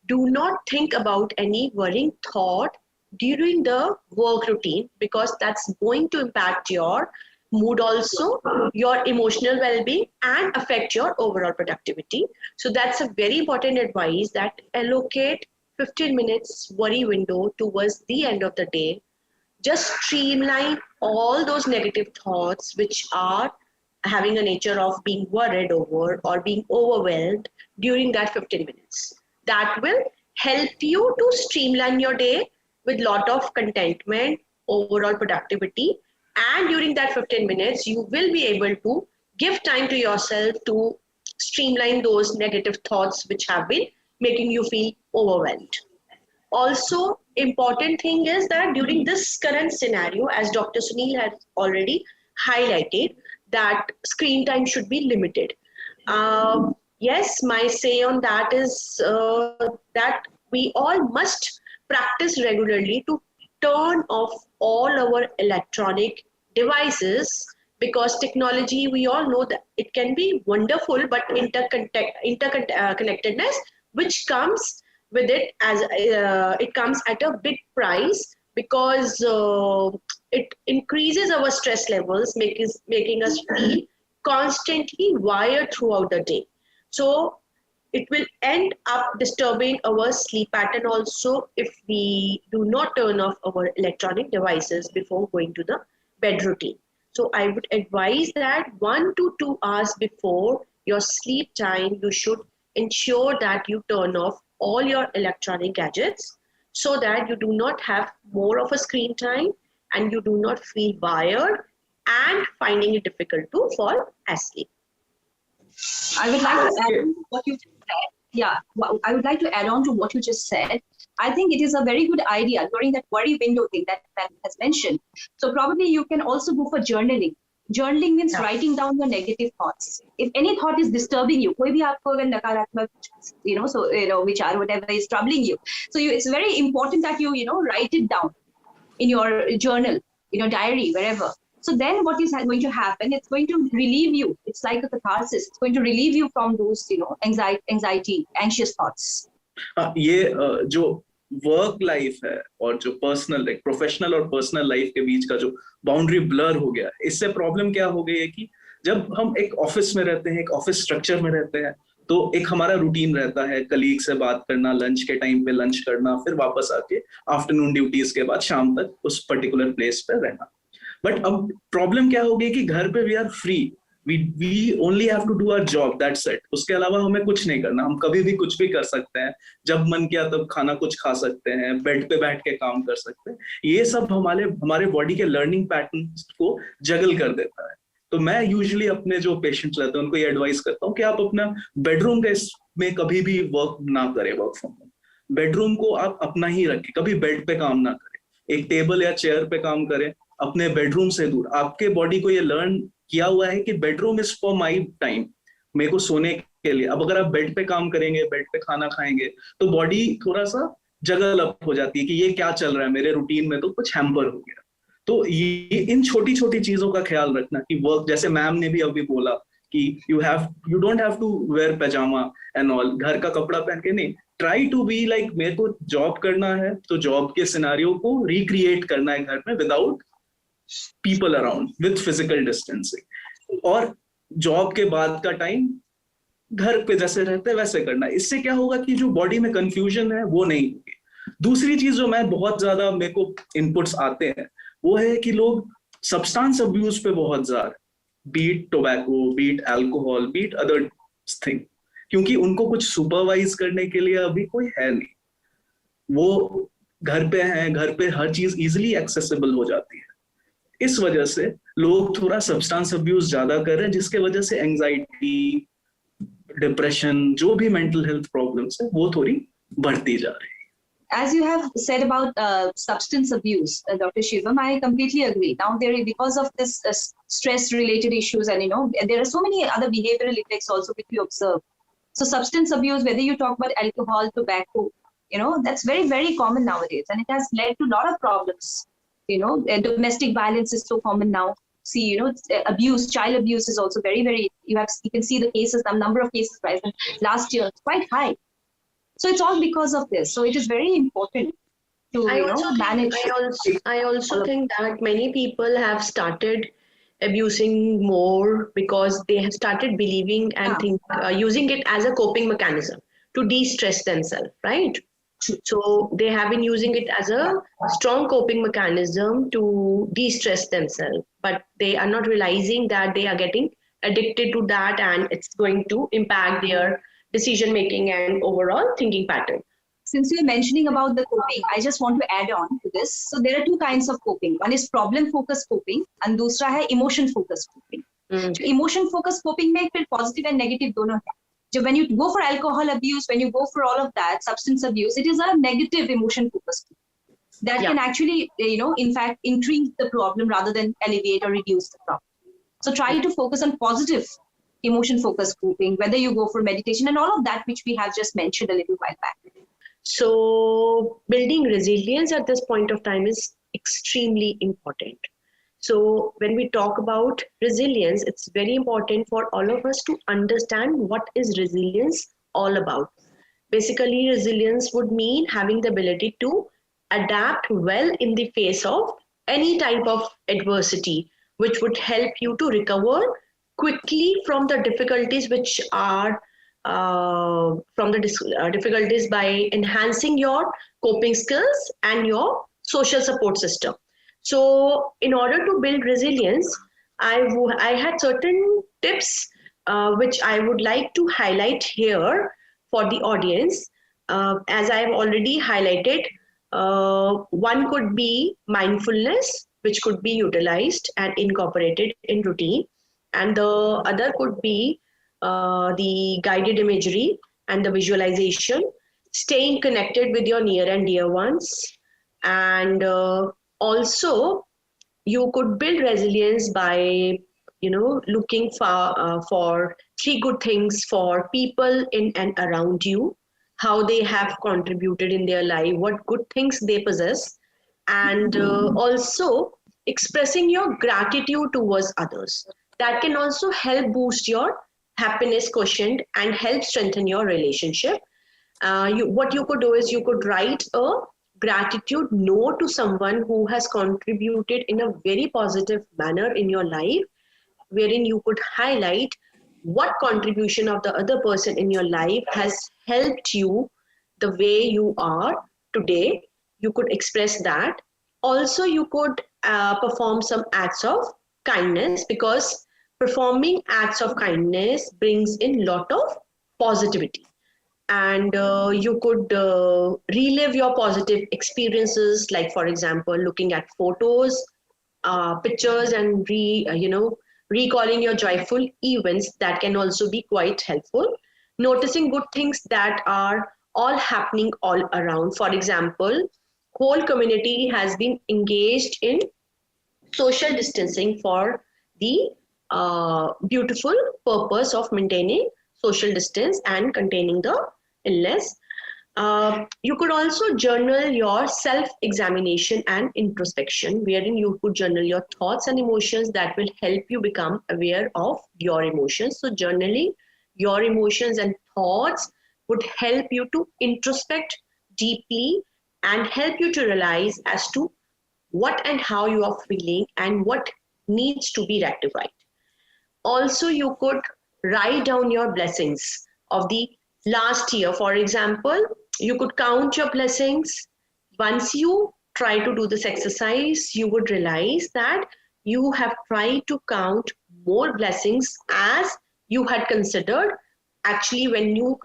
[SPEAKER 4] Do not think about any worrying thought during the work routine, because that's going to impact your mood also, your emotional well-being, and affect your overall productivity. So that's a very important advice, that allocate 15 minutes worry window towards the end of the day. Just streamline all those negative thoughts which are having a nature of being worried over or being overwhelmed during that 15 minutes. That will help you to streamline your day with lot of contentment, overall productivity, and during that 15 minutes you will be able to give time to yourself to streamline those negative thoughts which have been making you feel overwhelmed. Also, important thing is that during this current scenario, as Dr. Sunil has already highlighted, that screen time should be limited. Yes, my say on that is that we all must practice regularly to turn off all our electronic devices, because technology, we all know that it can be wonderful, but interconnectedness which comes with it, as it comes at a big price, because it increases our stress levels, making us feel constantly wired throughout the day. So it will end up disturbing our sleep pattern also if we do not turn off our electronic devices before going to the bed routine. So I would advise that 1 to 2 hours before your sleep time, you should ensure that you turn off all your electronic gadgets, so that you do not have more of a screen time and you do not feel wired and finding it difficult to fall asleep.
[SPEAKER 2] I would like to add on to what you just said. Yeah, I would like to add on to what you just said. I think it is a very good idea during that worry window thing that has mentioned. So probably you can also go for journaling. Journaling means writing down your negative thoughts. If any thought is disturbing you, koi bhi aapko agar nakaratmak, vichar, whatever is troubling you. So it's very important that you write it down in your journal, in your diary, wherever. So then what is going to happen? It's going to relieve you. It's like a catharsis. It's going to relieve you from those, anxiety, anxious thoughts.
[SPEAKER 3] ये जो work life है और जो personal, like professional और personal life के बीच का जो boundary blur हो गया, इससे प्रॉब्लम क्या हो गई है कि जब हम एक ऑफिस में रहते हैं, एक ऑफिस स्ट्रक्चर में रहते हैं, तो एक हमारा रूटीन रहता है, कलीग से बात करना, लंच के टाइम पे लंच करना, फिर वापस आके आफ्टरनून ड्यूटीज के बाद शाम तक उस पर्टिकुलर प्लेस पे रहना. बट अब प्रॉब्लम क्या हो गई कि घर पे we are free, we only have to do our job, that's it. उसके अलावा हमें कुछ नहीं करना, हम कभी भी कुछ भी कर सकते हैं, जब मन किया तब खाना कुछ खा सकते हैं, बेड पे बैठ के काम कर सकते हैं. ये सब हमारे बॉडी के लर्निंग पैटर्न को जगल कर देता है. तो मैं यूजुअली अपने जो पेशेंट्स रहते हैं उनको ये एडवाइस करता हूँ कि आप अपना बेडरूम में कभी भी वर्क ना करें, वर्क फ्रॉम होम. बेडरूम को आप अपना ही रखें, कभी बेड पे काम ना करें, एक टेबल या चेयर पे काम करें, अपने बेडरूम से दूर. आपके बॉडी को ये लर्न किया हुआ है कि bedroom is for my time, मेरे को सोने के लिए. अब अगर आप बेड पे काम करेंगे, बेड पे खाना खाएंगे, तो बॉडी थोड़ा सा जगल अप हो जाती है कि ये क्या चल रहा है मेरे रूटीन में, तो कुछ हैम्पर हो गया. तो ये इन छोटी छोटी चीजों का ख्याल रखना कि वर्क, जैसे मैम ने भी अभी बोला कि you don't have to wear pyjama and all, घर का कपड़ा पहन के नहीं. ट्राई टू बी लाइक, मेरे को जॉब करना है तो जॉब के सिनेरियो को रिक्रिएट करना है घर में without people around, with physical distancing. और जॉब के बाद का टाइम घर पे जैसे रहते हैं वैसे करना. इससे क्या होगा कि जो बॉडी में कंफ्यूजन है वो नहीं होगी. दूसरी चीज जो मैं बहुत ज्यादा मेरे को इनपुट्स आते हैं वो है कि लोग सब्सटेंस अब्यूज पे बहुत ज्यादा, beat tobacco, beat alcohol, beat other thing, क्योंकि उनको कुछ सुपरवाइज करने के लिए अभी कोई है नहीं. वो घर पे हैं, घर पे हर चीज इजिली एक्सेसिबल हो जाती है. इस वजह से लोग थोड़ा सब्सटेंस अब्यूज ज्यादा कर रहे हैं, जिसके वजह से एंजाइटी, डिप्रेशन, जो भी मेंटल हेल्थ प्रॉब्लम्स है वो थोड़ी बढ़ती जा रही है.
[SPEAKER 2] As you have said about substance abuse, Dr. Shivam, I completely agree. Now, because of this stress-related issues, and there are so many other behavioral effects also which we observe. So, substance abuse, whether you talk about alcohol, tobacco, that's very, very common nowadays, and it has led to a lot of problems. Domestic violence is so common now. See, abuse, child abuse is also very, very. You can see the cases, the number of cases present last year, it's quite high. So it's all because of this. So it is very important to manage.
[SPEAKER 4] I also think that many people have started abusing more because they have started believing and using it as a coping mechanism to de-stress themselves, right? So they have been using it as a strong coping mechanism to de-stress themselves, but they are not realizing that they are getting addicted to that and it's going to impact their decision making and overall thinking pattern.
[SPEAKER 2] Since you're mentioning about the coping, I just want to add on to this. So there are two kinds of coping. One is problem-focused coping and दूसरा है emotion-focused coping. So emotion-focused coping में फिर positive and negative दोनों है. So when you go for alcohol abuse, when you go for all of that, substance abuse, it is a negative emotion-focused coping. That can actually, in fact, increase the problem rather than alleviate or reduce the problem. So try to focus on positive emotion-focused coping, whether you go for meditation and all of that, which we have just mentioned a little while back.
[SPEAKER 4] So building resilience at this point of time is extremely important. So when we talk about resilience, it's very important for all of us to understand what is resilience all about. Basically, resilience would mean having the ability to adapt well in the face of any type of adversity, which would help you to recover quickly from the difficulties which are difficulties by enhancing your coping skills and your social support system. So in order to build resilience, I had certain tips which I would like to highlight here for the audience. As I have already highlighted, one could be mindfulness, which could be utilized and incorporated in routine. And the other could be the guided imagery and the visualization, staying connected with your near and dear ones. And also you could build resilience by, looking for three good things for people in and around you, how they have contributed in their life, what good things they possess, and also expressing your gratitude towards others. That can also help boost your happiness quotient and help strengthen your relationship. What you could do is you could write a gratitude note to someone who has contributed in a very positive manner in your life, wherein you could highlight what contribution of the other person in your life has helped you the way you are today. You could express that. Also, you could perform some acts of kindness, because performing acts of kindness brings in lot of positivity. And you could relive your positive experiences, like for example, looking at photos, pictures, and recalling your joyful events. That can also be quite helpful. Noticing good things that are all happening all around. For example, whole community has been engaged in social distancing for the beautiful purpose of maintaining social distance and containing the illness. You could also journal your self-examination and introspection, wherein you could journal your thoughts and emotions that will help you become aware of your emotions. So journaling your emotions and thoughts would help you to introspect deeply and help you to realize as to what and how you are feeling and what needs to be rectified. Also, you could write down your blessings of the last year. For example, you could count your blessings. Once you try to do this exercise, you would realize that you have tried to count more blessings as you had considered actually when you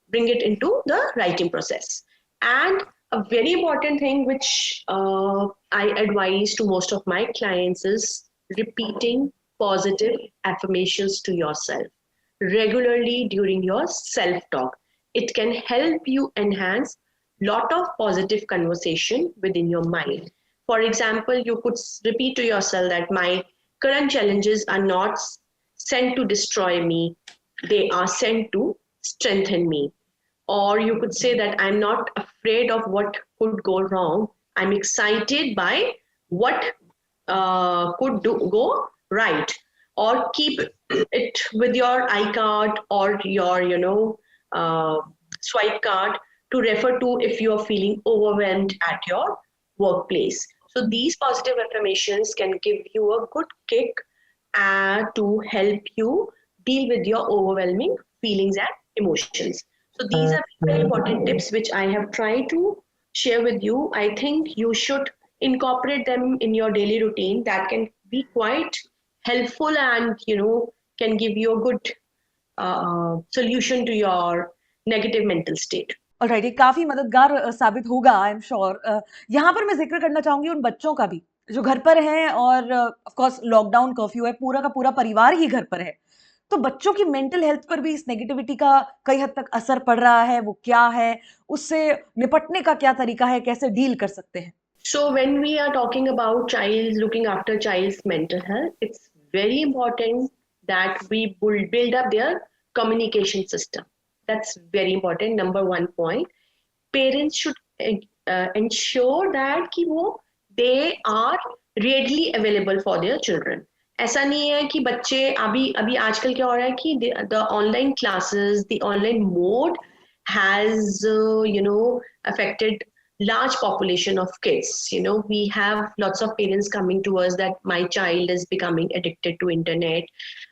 [SPEAKER 4] bring it into the writing process. And a very important thing which I advise to most of my clients is repeating positive affirmations to yourself regularly during your self-talk. It can help you enhance lot of positive conversation within your mind. For example, you could repeat to yourself that my current challenges are not sent to destroy me, they are sent to strengthen me. Or you could say that I'm not afraid of what could go wrong, I'm excited by what could go right. Or keep it with your iCard or your swipe card to refer to if you are feeling overwhelmed at your workplace. So these positive affirmations can give you a good kick to help you deal with your overwhelming feelings and emotions. So these are very important tips which I have tried to share with you. I think you should incorporate them in your daily routine. That can be quite helpful and can give you a good solution to your negative mental state.
[SPEAKER 5] Alright, ये काफी मददगार साबित होगा, I am sure. यहाँ पर मैं जिक्र करना चाहूंगी उन बच्चों का भी जो घर पर हैं और ऑफ कोर्स लॉकडाउन कर्फ्यू है, पूरा का पूरा परिवार ही घर पर है, तो बच्चों की मेंटल हेल्थ पर भी इस नेगेटिविटी का कई हद तक असर पड़ रहा है। वो क्या है, उससे निपटने का क्या तरीका है, कैसे डील कर सकते हैं?
[SPEAKER 4] So when we are talking about child, looking after child's mental health, it's very important that we build up their communication system. That's very important. Number one point, parents should ensure that कि वो they are readily available for their children. ऐसा नहीं है कि बच्चे अभी आजकल क्या हो रहा है कि the online classes, the online mode has affected large population of kids. We have lots of parents coming to us that my child is becoming addicted to internet.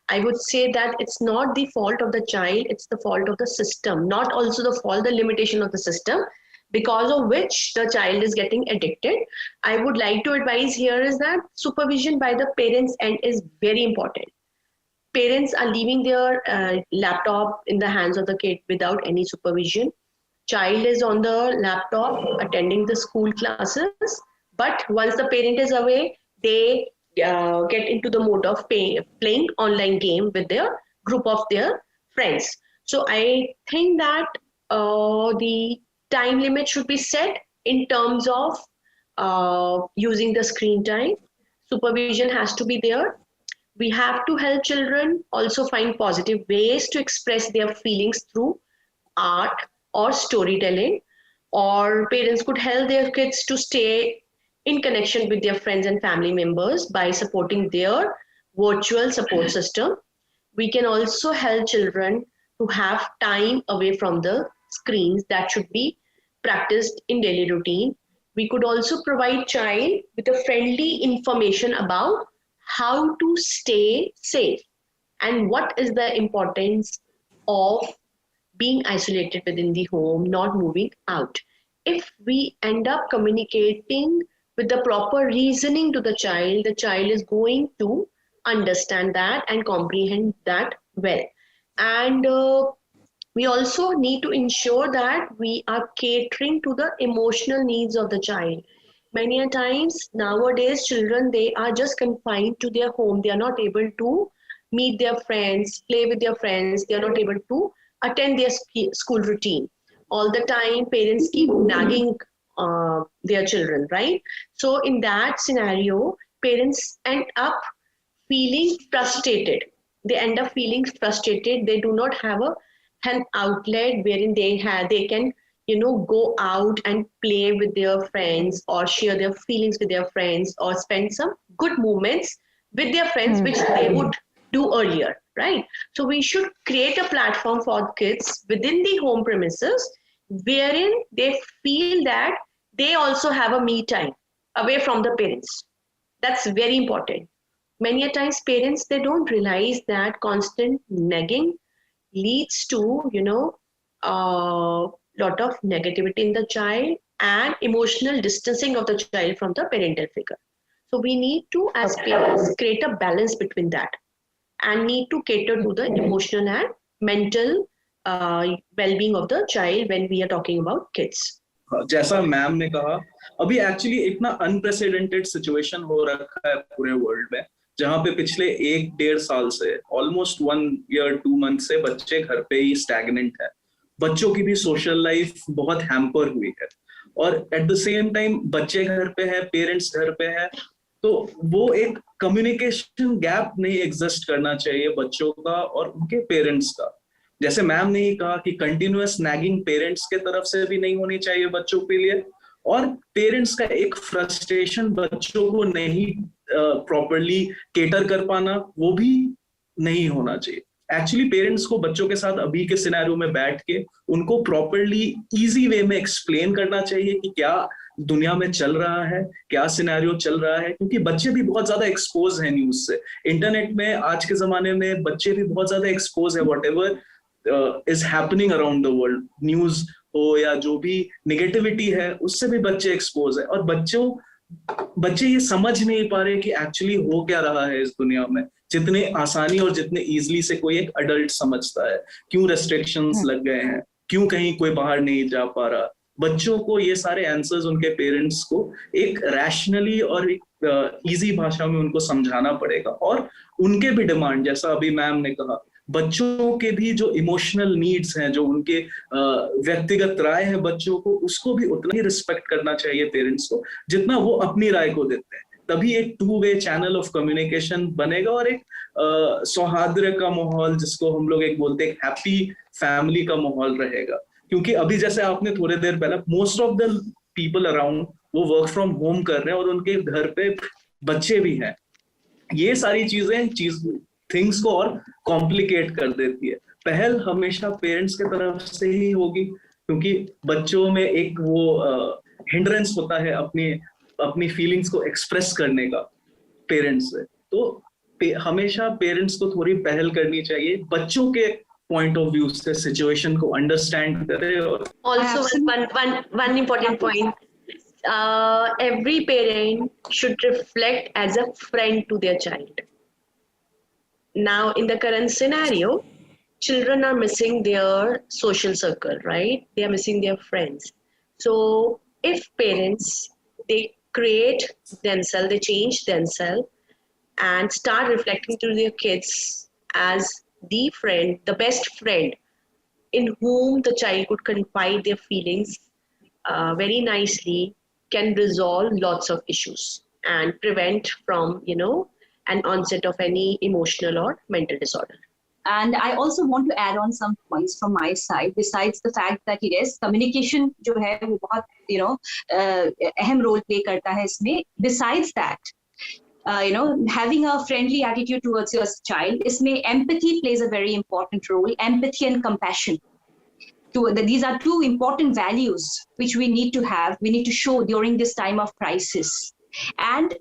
[SPEAKER 4] I would say that it's not the fault of the child, it's the fault of the system, not also the limitation of the system because of which the child is getting addicted. I would like to advise here is that supervision by the parents end is very important. Parents are leaving their laptop in the hands of the kid without any supervision. Child is on the laptop attending the school classes, but once the parent is away, they get into the mode of playing online game with their group of their friends. So I think that the time limit should be set in terms of using the screen time. Supervision has to be there. We have to help children also find positive ways to express their feelings through art or storytelling, or parents could help their kids to stay in connection with their friends and family members by supporting their virtual support system. We can also help children to have time away from the screens that should be practiced in daily routine. We could also provide child with a friendly information about how to stay safe and what is the importance of being isolated within the home, not moving out. If we end up communicating with the proper reasoning to the child is going to understand that and comprehend that well. And we also need to ensure that we are catering to the emotional needs of the child. Many a times nowadays children, they are just confined to their home. They are not able to meet their friends, play with their friends. They are not able to attend their school routine. All the time parents keep nagging their children, right? So in that scenario, parents end up feeling frustrated. They end up feeling frustrated. They do not have an outlet wherein they can go out and play with their friends or share their feelings with their friends or spend some good moments with their friends which they would do earlier, right? So we should create a platform for kids within the home premises wherein they feel that they also have a me time away from the parents. That's very important. Many a times parents, they don't realize that constant nagging leads to lot of negativity in the child and emotional distancing of the child from the parental figure. So we need to, as parents, create a balance between that and need to cater to the emotional and mental well-being of the child when we are talking about kids.
[SPEAKER 3] जैसा ma'am ने कहा, अभी actually इतना unprecedented situation हो रखा है पूरे world में, जहां पे पिछले 1-1.5 साल से ऑलमोस्ट 1 year 2 months से बच्चे घर पे ही स्टैग्नेंट है. बच्चों की भी सोशल लाइफ बहुत हैम्पर हुई है और एट द सेम टाइम बच्चे घर पे है, पेरेंट्स घर पे है, तो वो एक कम्युनिकेशन गैप नहीं एग्जिस्ट करना चाहिए बच्चों का और उनके पेरेंट्स का. जैसे मैम ने ही कहा कि कंटिन्यूअस नैगिंग पेरेंट्स के तरफ से भी नहीं होनी चाहिए बच्चों के लिए, और पेरेंट्स का एक फ्रस्ट्रेशन बच्चों को नहीं प्रॉपरली केटर कर पाना, वो भी नहीं होना चाहिए. एक्चुअली पेरेंट्स को बच्चों के साथ अभी के सिनेरियो में बैठ के उनको प्रॉपरली इजी वे में एक्सप्लेन करना चाहिए कि क्या दुनिया में चल रहा है, क्या सिनेरियो चल रहा है, क्योंकि बच्चे भी बहुत ज्यादा एक्सपोज हैं न्यूज से। इंटरनेट में आज के जमाने में बच्चे भी बहुत ज्यादा एक्सपोज है, what ever is happening around the world, news हो या जो भी निगेटिविटी है उससे भी बच्चे एक्सपोज है। और बच्चे ये समझ नहीं पा रहे कि एक्चुअली हो क्या रहा है इस दुनिया में, जितने आसानी और जितने इजीली से कोई एक अडल्ट समझता है। क्यों रेस्ट्रिक्शंस लग गए हैं, क्यों कहीं कोई बाहर नहीं जा पा रहा। बच्चों को ये सारे आंसर्स उनके पेरेंट्स को एक रैशनली और एक इजी भाषा में उनको समझाना पड़ेगा। और उनके भी डिमांड, जैसा अभी मैम ने कहा, बच्चों के भी जो इमोशनल नीड्स हैं, जो उनके व्यक्तिगत राय है बच्चों को, उसको भी उतना ही रिस्पेक्ट करना चाहिए पेरेंट्स को जितना वो अपनी राय को देते हैं। तभी एक 2-वे चैनल ऑफ कम्युनिकेशन बनेगा और एक सौहार्द का माहौल, जिसको हम लोग एक बोलते हैं हैप्पी फैमिली का माहौल रहेगा। क्योंकि अभी जैसे आपने थोड़ी देर पहले, most of the people around वो वर्क फ्रॉम होम कर रहे हैं और उनके घर पे बच्चे भी हैं। ये सारी चीजें थिंग्स को और कॉम्प्लिकेट कर देती है। पहल हमेशा पेरेंट्स के तरफ से ही होगी, क्योंकि बच्चों में एक वो हिंड्रेंस होता है अपनी फीलिंग्स को एक्सप्रेस करने का पेरेंट्स से। तो हमेशा पेरेंट्स को थोड़ी पहल करनी चाहिए, बच्चों के पॉइंट ऑफ व्यू से सिचुएशन को अंडरस्टैंड करे। और
[SPEAKER 4] also one important point, every parent should reflect as a friend to their child. Now, in the current scenario, children are missing their social circle, right? They are missing their friends. So, if parents, they create themselves, they change themselves and start reflecting to their kids as the friend, the best friend in whom the child could confide their feelings very nicely, can resolve lots of issues and prevent from, an onset of any emotional or mental disorder.
[SPEAKER 2] And I also want to add on some points from my side, besides the fact that yes, communication जो है वो बहुत अहम role play करता है इसमें. Besides that, having a friendly attitude towards your child, इसमें empathy plays a very important role. Empathy and compassion. These are two important values which we need to have. We need to show during this time of crisis. And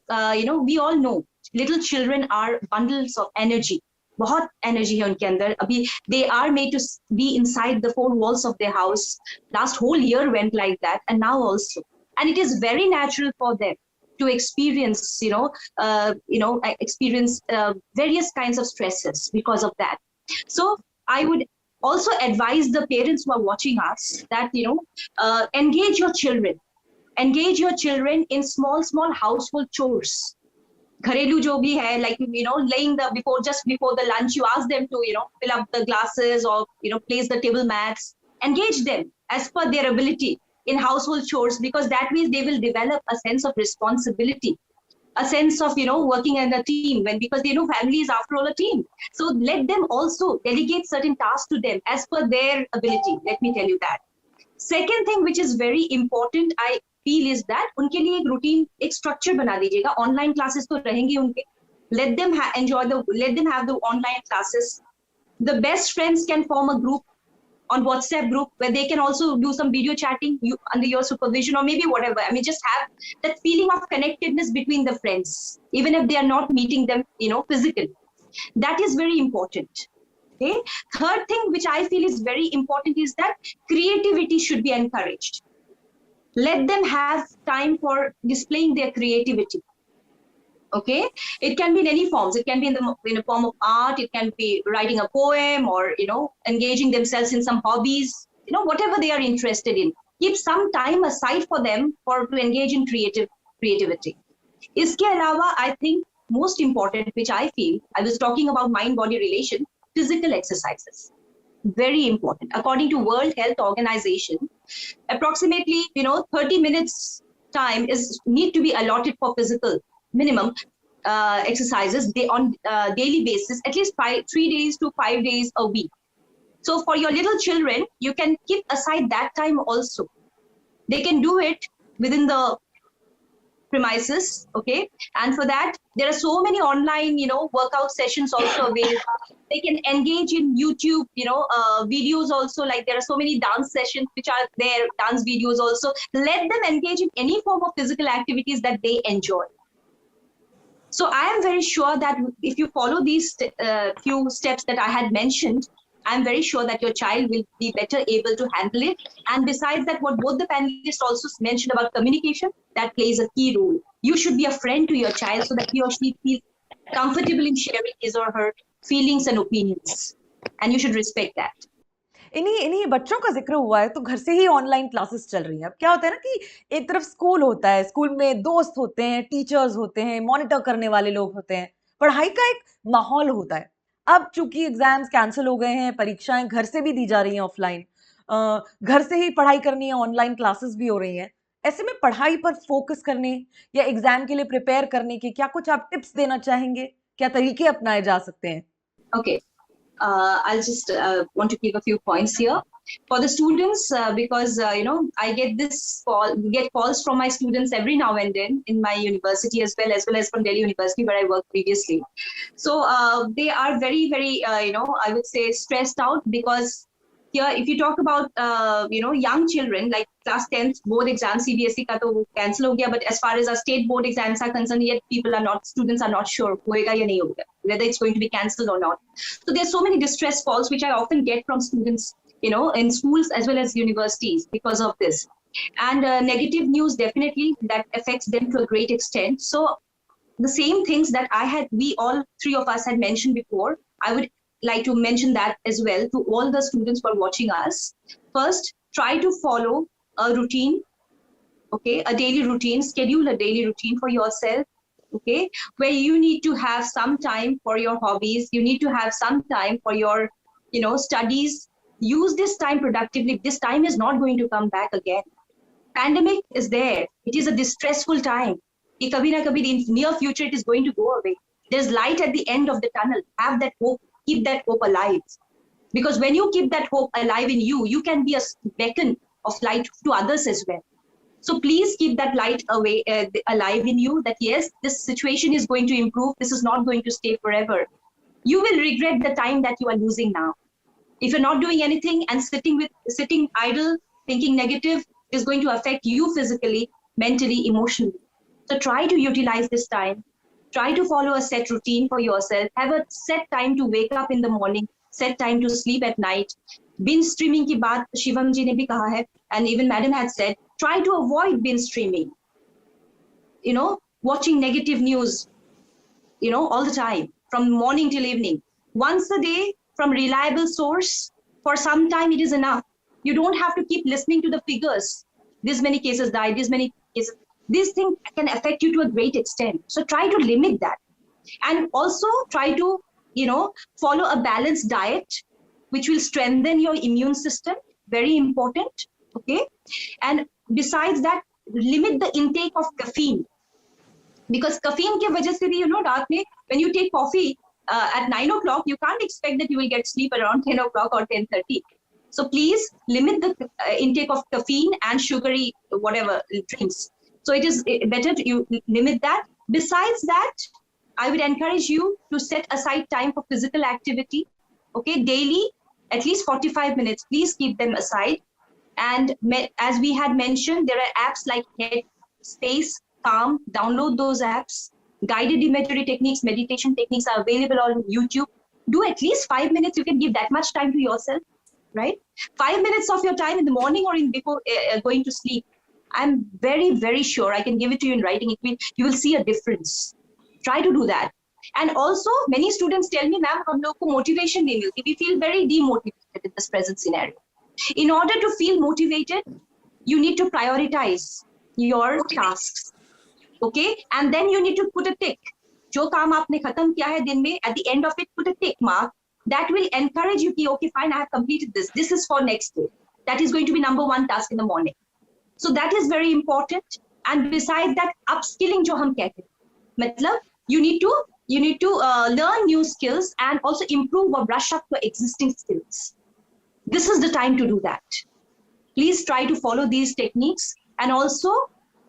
[SPEAKER 2] we all know little children are bundles of energy. बहुत energy है उनके अंदर. अभी they are made to be inside the four walls of their house. Last whole year went like that, and now also. And it is very natural for them to experience, experience various kinds of stresses because of that. So I would also advise the parents who are watching us that, engage your children. Engage your children in small household chores. घरेलू जो भी है, like laying just before the lunch, you ask them to fill up the glasses or place the table mats. Engage them as per their ability in household chores, because that means they will develop a sense of responsibility, a sense of working in a team, because they know family is after all a team. So let them also delegate certain tasks to them as per their ability. Let me tell you that. Second thing which is very important, I feel, is that उनके लिए एक routine, एक structure बना दीजिएगा. Online classes तो रहेंगे उनके. Let them let them have the online classes. The best friends can form a group on WhatsApp group where they can also do some video chatting under your supervision, or maybe whatever. I mean, just have that feeling of connectedness between the friends, even if they are not meeting them, physically. That is very important. Okay. Third thing which I feel is very important is that creativity should be encouraged. Let them have time for displaying their creativity. Okay, it can be in any forms. It can be in a form of art. It can be writing a poem, or engaging themselves in some hobbies. Whatever they are interested in. Keep some time aside for them to engage in creativity. Iske alawa, I think most important, which I feel, I was talking about mind-body relation, physical exercises. Very important. According to World Health Organization, approximately 30 minutes time need to be allotted for physical minimum exercises on daily basis, at least 3 days to 5 days a week. So for your little children, you can keep aside that time also. They can do it within the premises, okay? And for that, there are so many online, workout sessions also available. They can engage in YouTube, videos also. Like there are so many dance sessions which are there, dance videos also. Let them engage in any form of physical activities that they enjoy. So I am very sure that if you follow these few steps that I had mentioned, I'm very sure that your child will be better able to handle it. And besides that, what both the panelists also mentioned about communication, that plays a key role. You should be a friend to your child so that he or she feels comfortable in sharing his or her feelings and opinions. And you should respect that.
[SPEAKER 5] इन्हीं बच्चों का जिक्र हुआ है तो घर से ही online classes चल रही हैं। अब क्या होता है ना कि एक तरफ स्कूल होता है, स्कूल में दोस्त होते हैं, टीचर्स होते हैं, मॉनिटर करने वाले लोग होते हैं, पढ़ाई का एक माहौल होता है। अब चूंकि एग्जाम्स कैंसिल हो गए हैं, परीक्षाएं घर से भी दी जा रही हैं ऑफलाइन, घर से ही पढ़ाई करनी है, ऑनलाइन क्लासेस भी हो रही हैं। ऐसे में पढ़ाई पर फोकस करने या एग्जाम के लिए प्रिपेयर करने के क्या कुछ आप टिप्स देना चाहेंगे? क्या तरीके अपनाए जा सकते हैं?
[SPEAKER 2] Okay. I'll just want to give a few points here for the students because I get calls from my students every now and then in my university as well as from Delhi University where I worked previously. So they are very, very I would say stressed out because here if you talk about young children like class 10th board exam CBSE ka to cancel ho gaya, but as far as our state board exams are concerned, yet students are not sure hoega ya nahi hoga, whether it's going to be cancelled or not. So there's so many distress calls which I often get from students, in schools as well as universities because of this. And negative news definitely that affects them to a great extent. So the same things that we all three of us had mentioned before, I would like to mention that as well to all the students who are watching us. First, try to follow a routine, okay, a daily routine, schedule a daily routine for yourself, okay, where you need to have some time for your hobbies, you need to have some time for your, studies. Use this time productively. This time is not going to come back again. Pandemic is there. It is a distressful time. Kabhi na kabhi in near future, it is going to go away. There's light at the end of the tunnel. Have that hope. Keep that hope alive. Because when you keep that hope alive in you, you can be a beacon of light to others as well. So please keep that light alive in you that yes, this situation is going to improve. This is not going to stay forever. You will regret the time that you are losing now. If you're not doing anything and sitting idle, thinking negative, is going to affect you physically, mentally, emotionally. So try to utilize this time. Try to follow a set routine for yourself. Have a set time to wake up in the morning, set time to sleep at night. Binge streaming ki baat Shivam ji ne bhi kaha hai, and even Madam had said, try to avoid binge streaming. Watching negative news, all the time, from morning till evening. Once a day, from reliable source, for some time it is enough. You don't have to keep listening to the figures. This many cases died, this many cases. These things can affect you to a great extent. So try to limit that. And also try to, follow a balanced diet, which will strengthen your immune system. Very important. Okay. And besides that, limit the intake of caffeine. Because caffeine ke wajah se bhi, raat mein, when you take coffee at 9 o'clock, you can't expect that you will get sleep around 10 o'clock or 10:30. So please limit the intake of caffeine and sugary, whatever, drinks. So it is better to limit that. Besides that, I would encourage you to set aside time for physical activity, okay, daily, at least 45 minutes. Please keep them aside. And as we had mentioned, there are apps like Headspace, Calm. Download those apps. Guided imagery techniques, meditation techniques are available on YouTube. Do at least 5 minutes. You can give that much time to yourself, right? 5 minutes of your time in the morning or before going to sleep. I'm very, very sure I can give it to you in writing. You will see a difference. Try to do that. And also, many students tell me, ma'am, hum log ko motivation nahi milti. We feel very demotivated in this present scenario. In order to feel motivated, you need to prioritize your tasks. Okay? And then you need to put a tick. Jo kaam aapne khatam kiya hai din mein, at the end of it, put a tick mark. That will encourage you ki, okay, fine, I have completed this. This is for next day. That is going to be number one task in the morning. So that is very important. And besides that, upskilling jo hum kehte hain. Matlab, you need to learn new skills and also improve or brush up your existing skills. This is the time to do that. Please try to follow these techniques. And also,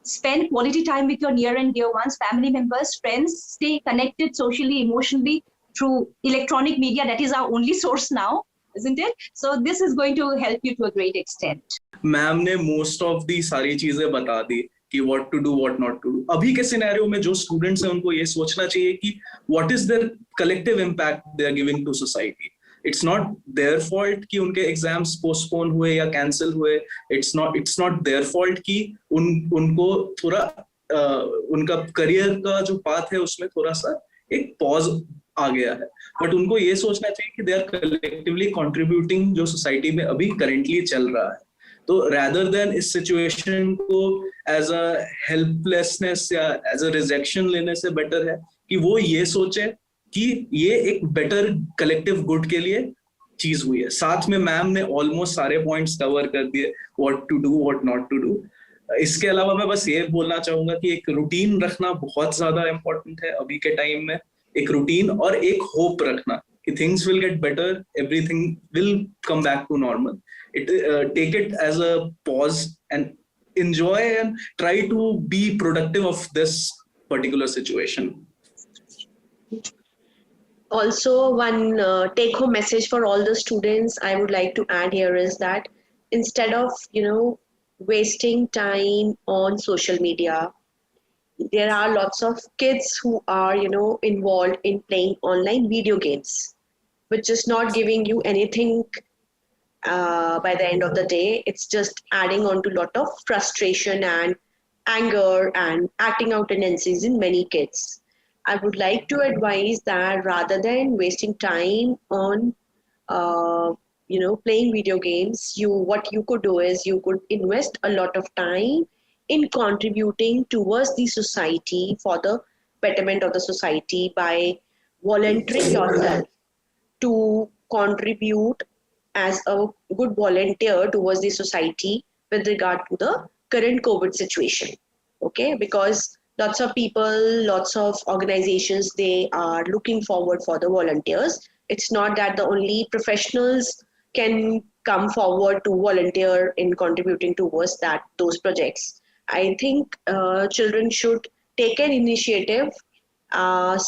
[SPEAKER 2] spend quality time with your near and dear ones, family members, friends, stay connected socially, emotionally through electronic media. That is our only source now, isn't it? So this is going to help you to a great extent.
[SPEAKER 3] Ma'am ने most of the सारी चीजें बता दी कि what to do what not to do. अभी के scenario में जो स्टूडेंट्स हैं उनको ये सोचना चाहिए कि what is their collective impact they are giving to society. It's not their fault कि उनके एग्जाम्स पोस्टपोन हुए या कैंसिल हुए। इट्स नॉट देयर फॉल्ट कि उनको थोड़ा उनका करियर का जो पाथ है उसमें थोड़ा सा एक पॉज आ गया है, बट उनको ये सोचना चाहिए कि दे आर कलेक्टिवली कंट्रीब्यूटिंग जो सोसाइटी में अभी करेंटली चल रहा है। तो rather than इस सिचुएशन को एज अ हेल्पलेसनेस या एज अ रिजेक्शन लेने से बेटर है कि वो ये सोचे कि ये एक बेटर कलेक्टिव गुड के लिए चीज हुई है। साथ में मैम ने ऑलमोस्ट सारे पॉइंट्स कवर कर दिए, what to do what not to do. इसके अलावा मैं बस ये बोलना चाहूंगा कि एक रूटीन रखना बहुत ज्यादा इंपॉर्टेंट है अभी के टाइम में। एक रूटीन और एक होप रखना कि things will get better, everything will come back to normal. Take it as a pause and enjoy and try to be productive of this particular situation.
[SPEAKER 4] Also, one take-home message for all the students I would like to add here is that instead of, wasting time on social media, there are lots of kids who are, involved in playing online video games, which is not giving you anything by the end of the day. It's just adding on to a lot of frustration and anger and acting out tendencies in many kids. I would like to advise that rather than wasting time on, playing video games, what you could do is you could invest a lot of time in contributing towards the society for the betterment of the society by volunteering yourself to contribute as a good volunteer towards the society with regard to the current COVID situation. Okay, because lots of people, lots of organizations, they are looking forward for the volunteers. It's not that the only professionals can come forward to volunteer in contributing towards those projects. I think children should take an initiative,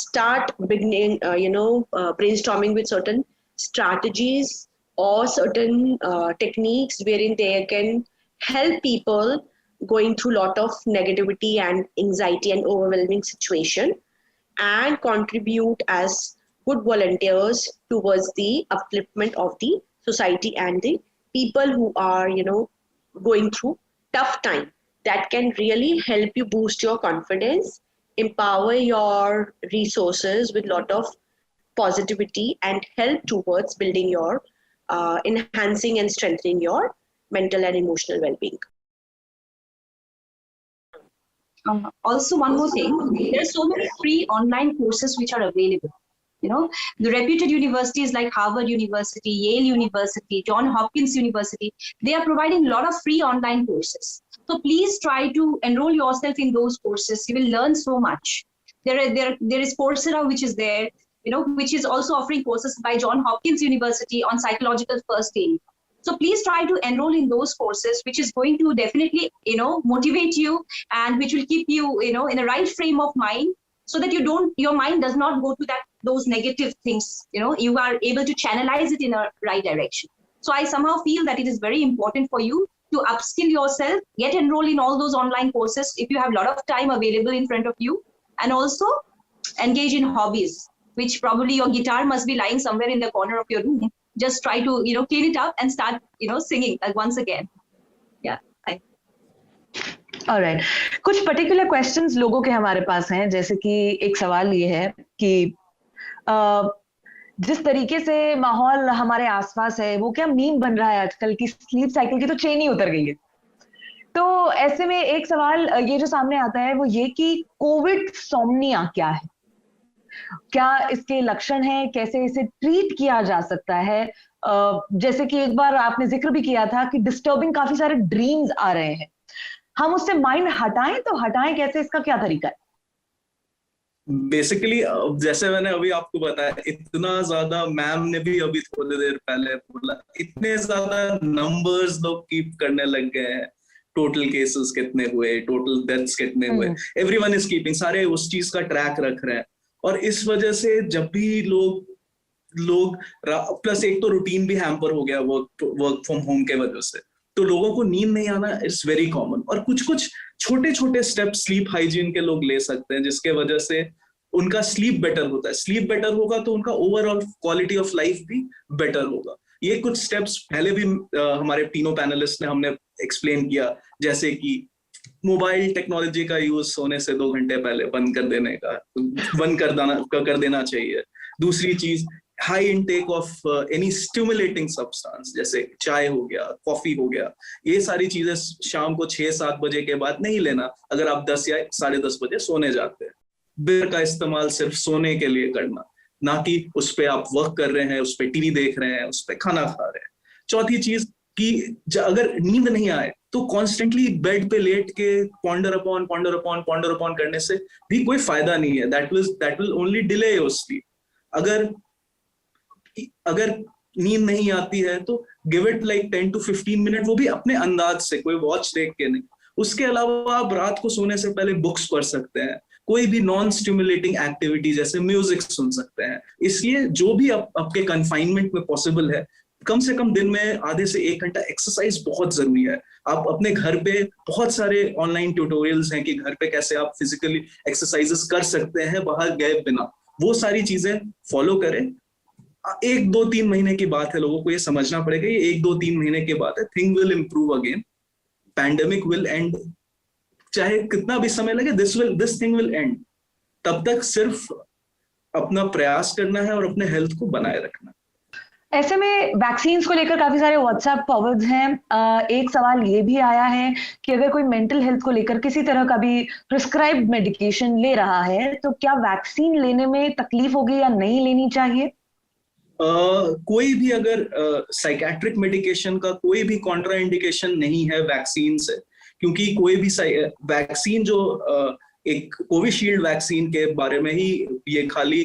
[SPEAKER 4] start beginning, brainstorming with certain strategies or certain techniques wherein they can help people going through a lot of negativity and anxiety and overwhelming situation, and contribute as good volunteers towards the upliftment of the society and the people who are, going through tough time. That can really help you boost your confidence, empower your resources with a lot of positivity, and help towards building your enhancing and strengthening your mental and emotional well-being.
[SPEAKER 2] Also, one more thing, there are so many free online courses which are available. The reputed universities like Harvard University, Yale University, John Hopkins University, they are providing a lot of free online courses. So please try to enroll yourself in those courses. You will learn so much. There is Coursera, which is there, which is also offering courses by John Hopkins University on psychological first aid. So please try to enroll in those courses, which is going to definitely, motivate you, and which will keep you, in the right frame of mind, so that your mind does not go to those negative things. You are able to channelize it in a right direction. So I somehow feel that it is very important for you to upskill yourself, get enrolled in all those online courses if you have a lot of time available in front of you, and also engage in hobbies, which probably your guitar must be lying somewhere in the corner of your room. Just try to, clean it up and start, singing once again. Yeah.
[SPEAKER 1] Alright. कुछ particular questions लोगों के हमारे पास हैं, जैसे कि एक सवाल ये है कि जिस तरीके से माहौल हमारे आसपास है वो क्या मीम बन रहा है आजकल की स्लीप साइकिल की तो चेन ही उतर गई है। तो ऐसे में एक सवाल ये जो सामने आता है वो ये कि कोविड सोमनिया क्या है, क्या इसके लक्षण हैं, कैसे इसे ट्रीट किया जा सकता है। जैसे कि एक बार आपने जिक्र भी किया था कि डिस्टर्बिंग काफी सारे ड्रीम्स आ रहे हैं, हम उससे माइंड हटाएं तो हटाएं कैसे, इसका क्या तरीका है?
[SPEAKER 3] बेसिकली जैसे मैंने अभी आपको बताया, इतना ज्यादा, मैम ने भी अभी थोड़ी देर पहले बोला, इतने ज्यादा नंबर्स लोग कीप करने लग गए हैं, टोटल केसेस कितने हुए, टोटल डेथ्स कितने हुए, एवरीवन इज कीपिंग, सारे उस चीज का ट्रैक रख रहे हैं। और इस वजह से जब भी लोग प्लस एक तो रूटीन भी हैम्पर हो गया वर्क फ्रॉम होम के वजह से, तो लोगों को नींद नहीं आना इट्स वेरी कॉमन। और कुछ छोटे छोटे स्टेप स्लीप हाइजीन के लोग ले सकते हैं, जिसके वजह से उनका स्लीप बेटर होता है। स्लीप बेटर होगा तो उनका ओवरऑल क्वालिटी ऑफ लाइफ भी बेटर होगा। ये कुछ स्टेप्स पहले भी हमारे तीनों पैनलिस्ट ने हमने एक्सप्लेन किया, जैसे कि मोबाइल टेक्नोलॉजी का यूज सोने से 2 घंटे पहले बंद कर देना चाहिए। दूसरी चीज, high intake of any stimulating substance, जैसे चाय हो गया, कॉफी हो गया, ये सारी चीजें शाम को 6-7 बजे के बाद नहीं लेना, अगर आप 10 या 10:30 बजे सोने जाते हैं। बियर का इस्तेमाल सिर्फ सोने के लिए करना, ना कि उस पर आप वर्क कर रहे हैं, उस पर टीवी देख रहे हैं, उस पर खाना खा रहे हैं। चौथी चीज कि अगर नींद नहीं आए तो कॉन्स्टेंटली बेड पे लेट के पॉन्डर अपॉन करने से भी कोई फायदा नहीं है। That will only delay your sleep. अगर नींद नहीं आती है तो give it like 10 to 15 minute, वो भी अपने अंदाज से, कोई वॉच देख के नहीं। उसके अलावा आप रात को सोने से पहले बुक्स पढ़ सकते हैं, कोई भी नॉन स्टिमुलेटिंग एक्टिविटी जैसे म्यूजिक सुन सकते हैं। इसलिए जो भी आपके कन्फाइनमेंट में पॉसिबल है, कम से कम दिन में आधे से 1 घंटा एक्सरसाइज बहुत जरूरी है। आप अपने घर पे बहुत सारे ऑनलाइन ट्यूटोरियल्स हैं कि घर पे कैसे आप फिजिकली एक्सरसाइजेस कर सकते हैं बाहर गए बिना, वो सारी चीजें फॉलो करें। 1-2-3 महीने की बात है, लोगों को ये समझना पड़ेगा, ये 1-2-3 महीने की बात है। Thing will improve again, pandemic will and, चाहे कितना भी समय लगे, दिस थिंग विल एंड। तब तक सिर्फ अपना प्रयास करना है और अपने हेल्थ को बनाए रखना।
[SPEAKER 1] ऐसे में वैक्सीन्स को लेकर काफी सारे व्हाट्सएप फॉरवर्ड्स हैं। एक सवाल ये भी आया है कि अगर कोई मेंटल हेल्थ को लेकर किसी तरह का भी प्रिस्क्राइब्ड मेडिकेशन ले रहा है तो क्या वैक्सीन लेने में तकलीफ होगी या नहीं लेनी चाहिए?
[SPEAKER 3] कोई भी अगर साइकेट्रिक मेडिकेशन का कोई भी कॉन्ट्रा इंडिकेशन नहीं है वैक्सीन से, क्योंकि कोई भी वैक्सीन जो एक कोविशील्ड वैक्सीन के बारे में ही ये खाली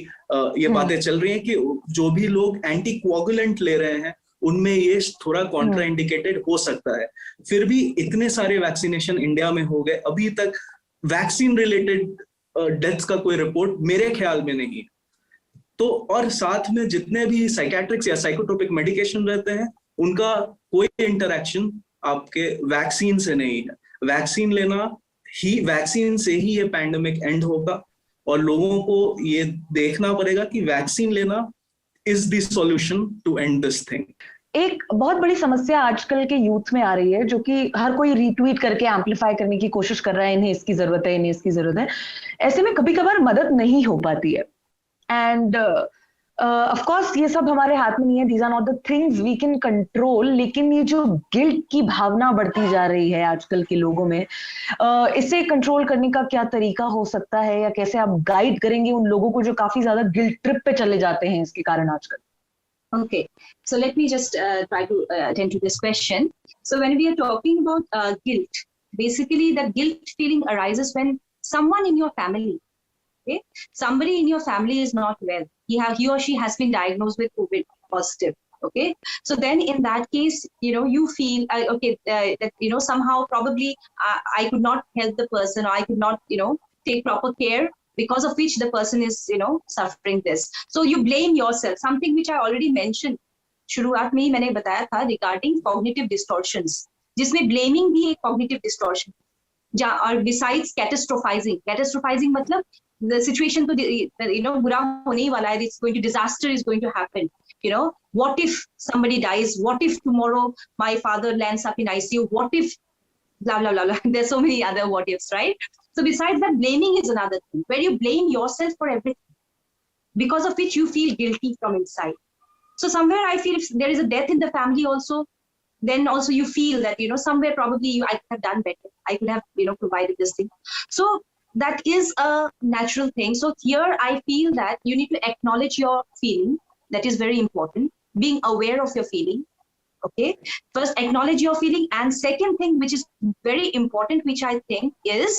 [SPEAKER 3] ये बातें चल रही हैं कि जो भी लोग एंटी कोआगुलेंट ले रहे हैं उनमें ये थोड़ा कॉन्ट्रा इंडिकेटेड हो सकता है। फिर भी इतने सारे वैक्सीनेशन इंडिया में हो गए, अभी तक वैक्सीन रिलेटेड डेथ्स का कोई रिपोर्ट मेरे ख्याल में नहीं है। तो और साथ में जितने भी साइकेट्रिक्स या साइकोट्रोपिक मेडिकेशन रहते हैं उनका कोई इंटरेक्शन आपके वैक्सीन से नहीं है। वैक्सीन लेना ही, वैक्सीन से ही ये पैंडेमिक एंड होगा और लोगों को ये देखना पड़ेगा कि वैक्सीन लेना is the solution to end this thing.
[SPEAKER 1] एक बहुत बड़ी समस्या आजकल के यूथ में आ रही है, जो कि हर कोई रीट्वीट करके एम्पलीफाई करने की कोशिश कर रहा है, इन्हें इसकी जरूरत है, इन्हें इसकी जरूरत है। ऐसे में कभी कभार मदद नहीं हो पाती है एंड ऑफ कोर्स ये सब हमारे हाथ में नहीं है, these are not the things we can control. लेकिन ये जो गिल्ट की भावना बढ़ती जा रही है आजकल के लोगों में, इसे कंट्रोल करने का क्या तरीका हो सकता है, या कैसे आप गाइड करेंगे उन लोगों को जो काफी ज्यादा गिल्ट ट्रिप पे चले जाते हैं इसके कारण आजकल?
[SPEAKER 2] Okay, so let me just try to attend to this question. So when we are talking about guilt, basically the guilt feeling arises when someone in your family, okay, somebody in your family is not well. He or she has been diagnosed with COVID positive. Okay, so then in that case, you feel that somehow probably I could not help the person, or I could not take proper care, because of which the person is suffering this. So you blame yourself, something which I already mentioned शुरुआत में ही मैंने बताया था regarding cognitive distortions, जिसमें blaming भी एक cognitive distortion, और besides catastrophizing मतलब the situation तो बुरा होने ही वाला है, it's going to, disaster is going to happen, what if somebody dies, what if tomorrow my father lands up in ICU, what if blah blah blah blah. There's so many other what ifs, right? So besides that, blaming is another thing, where you blame yourself for everything, because of which you feel guilty from inside. So somewhere I feel if there is a death in the family also, then also you feel that somewhere probably I could have done better, I could have provided this thing. So that is a natural thing. So here I feel that you need to acknowledge your feeling. That is very important, being aware of your feeling. Okay, first acknowledge your feeling, and second thing which is very important, which I think is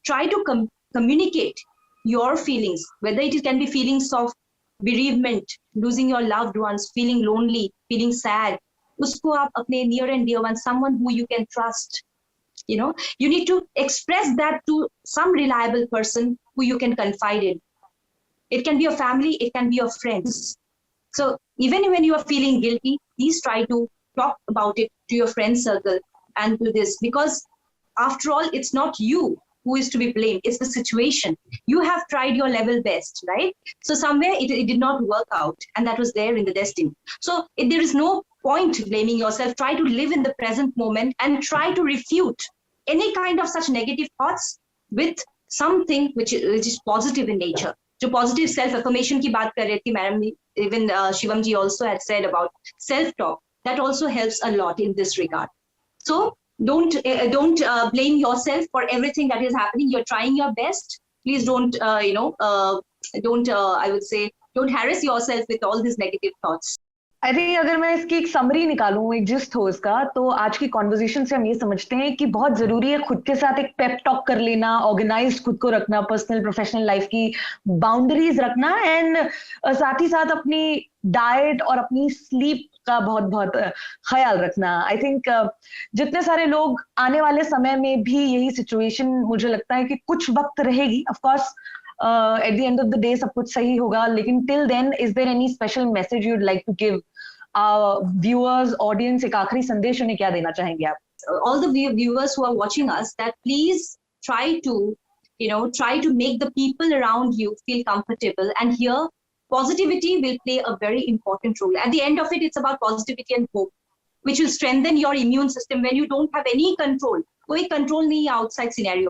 [SPEAKER 2] try to communicate your feelings, whether it can be feelings of bereavement, losing your loved ones, feeling lonely, feeling sad, usko aap apne near and dear one, someone who you can trust, You need to express that to some reliable person who you can confide in. It can be your family, it can be your friends. So even when you are feeling guilty, please try to talk about it to your friend circle and to this, because after all, it's not you who is to be blamed, it's the situation. You have tried your level best, right? So somewhere it did not work out, and that was there in the destiny. So there is no point blaming yourself. Try to live in the present moment and try to refute any kind of such negative thoughts with something which is positive in nature. जो positive self affirmation की बात कर रही थी madam, even Shivam ji also had said about self talk, that also helps a lot in this regard. So don't blame yourself for everything that is happening. You're trying your best. Please don't I would say, don't harass yourself with all these negative thoughts.
[SPEAKER 1] I think अगर मैं इसकी एक summary निकालूं, एक gist हो इसका, तो आज की कॉन्वर्जेशन से हम ये समझते हैं कि बहुत जरूरी है खुद के साथ एक पेप टॉक कर लेना, ऑर्गेनाइज खुद को रखना, पर्सनल प्रोफेशनल लाइफ की बाउंड्रीज रखना, एंड साथ ही साथ अपनी डाइट और अपनी स्लीप का बहुत बहुत ख्याल रखना. आई थिंक जितने सारे लोग आने वाले समय में भी यही सिचुएशन, मुझे लगता है कि कुछ वक्त रहेगी. Of course at the end of the day सब कुछ सही होगा, लेकिन till then is there any special message you'd like to give our viewers, audience? एक आखिरी संदेश उन्हें क्या देना चाहेंगे आप?
[SPEAKER 2] All the viewers who are watching us, that please try to make the people around you feel comfortable, and here positivity will play a very important role. At the end of it, it's about positivity and hope, which will strengthen your immune system when you don't have any control. कोई control नहीं है outside scenario.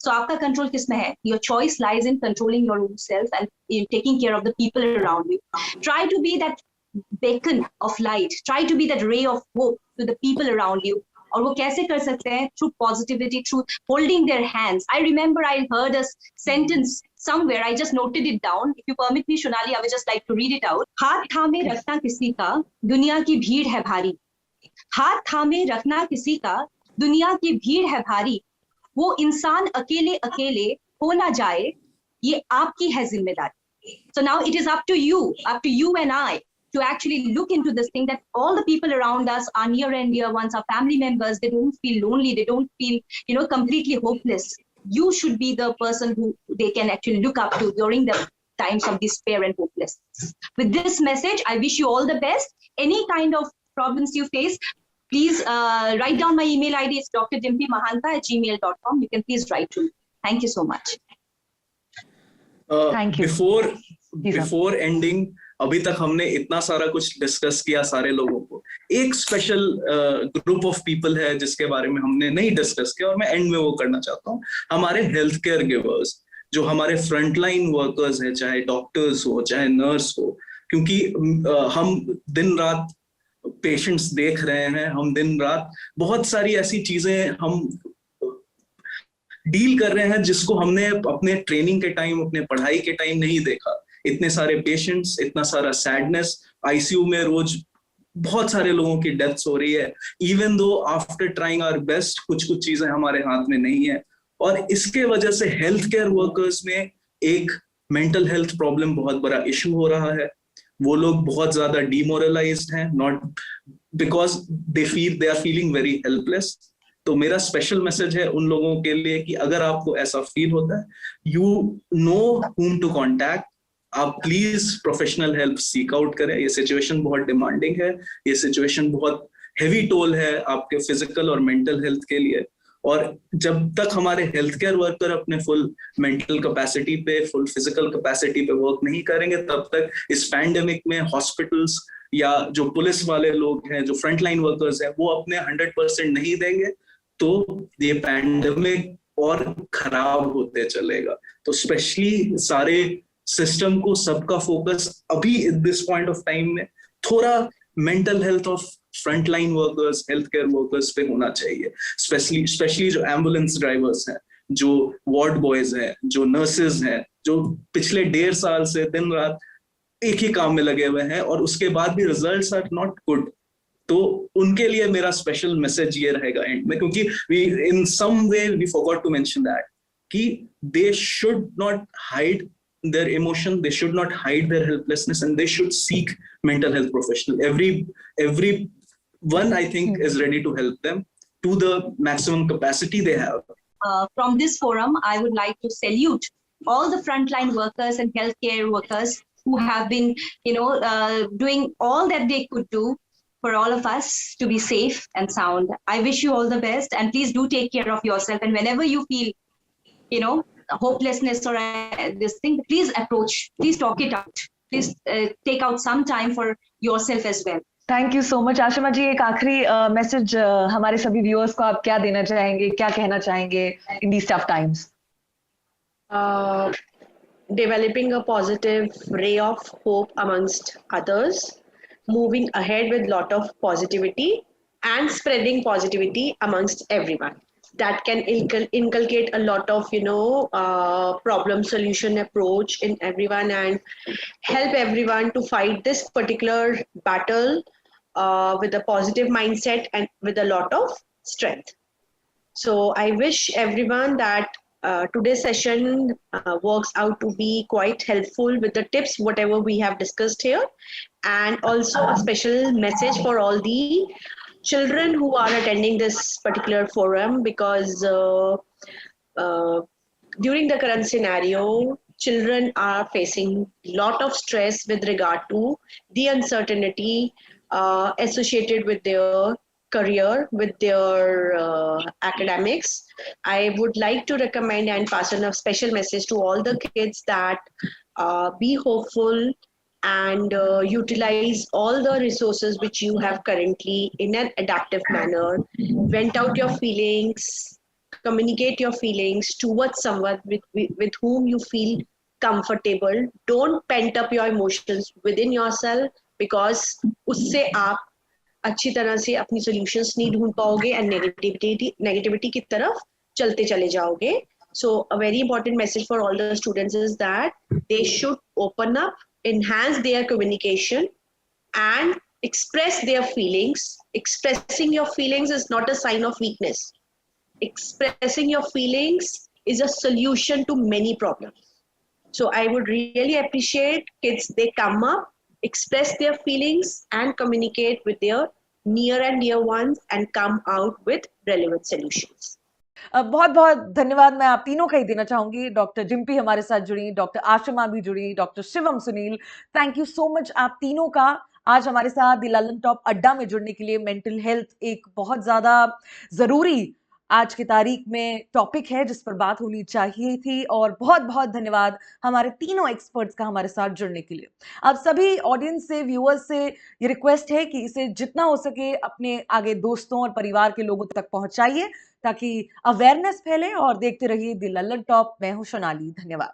[SPEAKER 2] So आपका control किसमें है? Your choice lies in controlling your own self and in taking care of the people around you. Try to be that beacon of light. Try to be that ray of hope to the people around you. और वो कैसे कर सकते हैं? Through positivity, through holding their hands. I remember I heard a sentence somewhere. I just noted it down. If you permit me, Shunali, I would just like to read it out. हाथ थामे रखना किसी का, दुनिया की भीड़ है भारी. हाथ थामे रखना किसी का, दुनिया की भीड़ है भारी. वो इंसान अकेले अकेले हो ना जाए, ये आपकी है जिम्मेदारी. So now it is up to you and I to actually look into this thing, that all the people around us, our near and dear ones, our family members, they don't feel lonely, they don't feel completely hopeless. You should be the person who they can actually look up to during the times of despair and hopelessness. With this message, I wish you all the best. Any kind of problems you face, please write down my email ID. It's drdimpimahanta@gmail.com. You can please write to me. Thank you so much.
[SPEAKER 1] Thank you.
[SPEAKER 3] Before ending, अभी तक हमने इतना सारा कुछ discuss किया सारे लोगों को. एक स्पेशल ग्रुप ऑफ पीपल है जिसके बारे में हमने नहीं डिस्कस किया, और मैं एंड में वो करना चाहता हूँ. हमारे हेल्थ केयर गिवर्स, जो हमारे फ्रंटलाइन वर्कर्स हैं, चाहे डॉक्टर्स हो चाहे नर्स हो, क्योंकि हम दिन रात पेशेंट्स देख रहे हैं, हम दिन रात बहुत सारी ऐसी चीजें हम डील कर रहे हैं जिसको हमने अपने ट्रेनिंग के टाइम, अपने पढ़ाई के टाइम नहीं देखा. इतने सारे पेशेंट्स, इतना सारा सैडनेस, आईसीयू में रोज बहुत सारे लोगों की डेथ्स हो रही है. Even though after trying our best, कुछ कुछ चीजें हमारे हाथ में नहीं है. और इसके वजह से हेल्थ केयर वर्कर्स में एक मेंटल हेल्थ प्रॉब्लम बहुत बड़ा इशू हो रहा है. वो लोग बहुत ज्यादा डिमोरलाइज्ड हैं, not because they are feeling very helpless. तो मेरा स्पेशल मैसेज है उन लोगों के लिए कि अगर आपको ऐसा फील होता है, you know whom to contact. आप please professional help seek out करें. ये सिचुएशन बहुत डिमांडिंग है, ये सिचुएशन बहुत हेवी टोल है आपके फिजिकल और मेंटल हेल्थ के लिए. और जब तक हमारे हेल्थ केयर वर्कर अपने फुल मेंटल कैपेसिटी पे, फुल फिजिकल कैपेसिटी पे वर्क नहीं करेंगे, तब तक इस पैंडेमिक में हॉस्पिटल्स या जो पुलिस वाले लोग हैं, जो फ्रंटलाइन वर्कर्स हैं, वो अपने 100% नहीं देंगे, तो ये पैंडेमिक और खराब होते चलेगा. तो स्पेशली सारे सिस्टम को, सबका फोकस अभी दिस पॉइंट ऑफ टाइम में थोड़ा mental health of frontline workers, health care workers पे होना चाहिए. स्पेशली जो एम्बुलेंस ड्राइवर्स हैं, जो वार्ड बॉयज हैं, जो नर्सेज हैं, जो पिछले 1.5 साल से दिन रात एक ही काम में लगे हुए हैं और उसके बाद भी रिजल्ट्स आर नॉट गुड. तो उनके लिए मेरा स्पेशल मैसेज ये रहेगा एंड में, क्योंकि we in some way we forgot to mention that कि they should not hide their emotion, they should not hide their helplessness, and they should seek mental health professional. Everyone I think is ready to help them. to the maximum capacity they have.
[SPEAKER 2] From this forum, I would like to salute all the frontline workers and healthcare workers who have been, doing all that they could do for all of us to be safe and sound. I wish you all the best, and please do take care of yourself. And whenever you feel, hopelessness or this thing, please approach, please talk it out. Please take out some time for yourself as well.
[SPEAKER 1] Thank you so much. Ashima ji, एक आखिरी message हमारे सभी viewers को आप क्या देना चाहेंगे, क्या कहना चाहेंगे in these tough times?
[SPEAKER 4] Developing a positive ray of hope amongst others, moving ahead with lot of positivity and spreading positivity amongst everyone. That can inculcate a lot of problem solution approach in everyone and help everyone to fight this particular battle with a positive mindset and with a lot of strength. So I wish everyone that today's session works out to be quite helpful with the tips whatever we have discussed here, and also a special message for all the children who are attending this particular forum, because during the current scenario, children are facing a lot of stress with regard to the uncertainty associated with their career, with their academics. I would like to recommend and pass on a special message to all the kids that be hopeful and utilize all the resources which you have currently in an adaptive manner. Vent out your feelings, communicate your feelings towards someone with whom you feel comfortable. Don't pent up your emotions within yourself, because उससे आप अच्छी तरह से अपनी solutions नहीं ढूंढ पाओगे and negativity की तरफ चलते चले जाओगे. So a very important message for all the students is that they should open up, enhance their communication and express their feelings. Expressing your feelings is not a sign of weakness. Expressing your feelings is a solution to many problems. So I would really appreciate kids, they come up, express their feelings and communicate with their near and dear ones and come out with relevant solutions.
[SPEAKER 5] बहुत बहुत धन्यवाद मैं आप तीनों का ही देना चाहूंगी। Doctor Dimpy हमारे साथ जुड़ी, डॉक्टर आशिमा भी जुड़ी, doctor Shivam Sunil, thank you so much आप तीनों का आज हमारे साथ द ललन टॉप अड्डा में जुड़ने के लिए। मेंटल हेल्थ एक बहुत ज्यादा जरूरी आज की तारीख में टॉपिक है जिस पर बात होनी चाहिए थी, और बहुत बहुत धन्यवाद हमारे तीनों एक्सपर्ट्स का हमारे साथ जुड़ने के लिए। आप सभी ऑडियंस से, व्यूअर्स से ये रिक्वेस्ट है कि इसे जितना हो सके अपने आगे दोस्तों और परिवार के लोगों तक पहुंचाइए ताकि अवेयरनेस फैले, और देखते रहिए द ललन टॉप। मैं हूं सोनाली, धन्यवाद।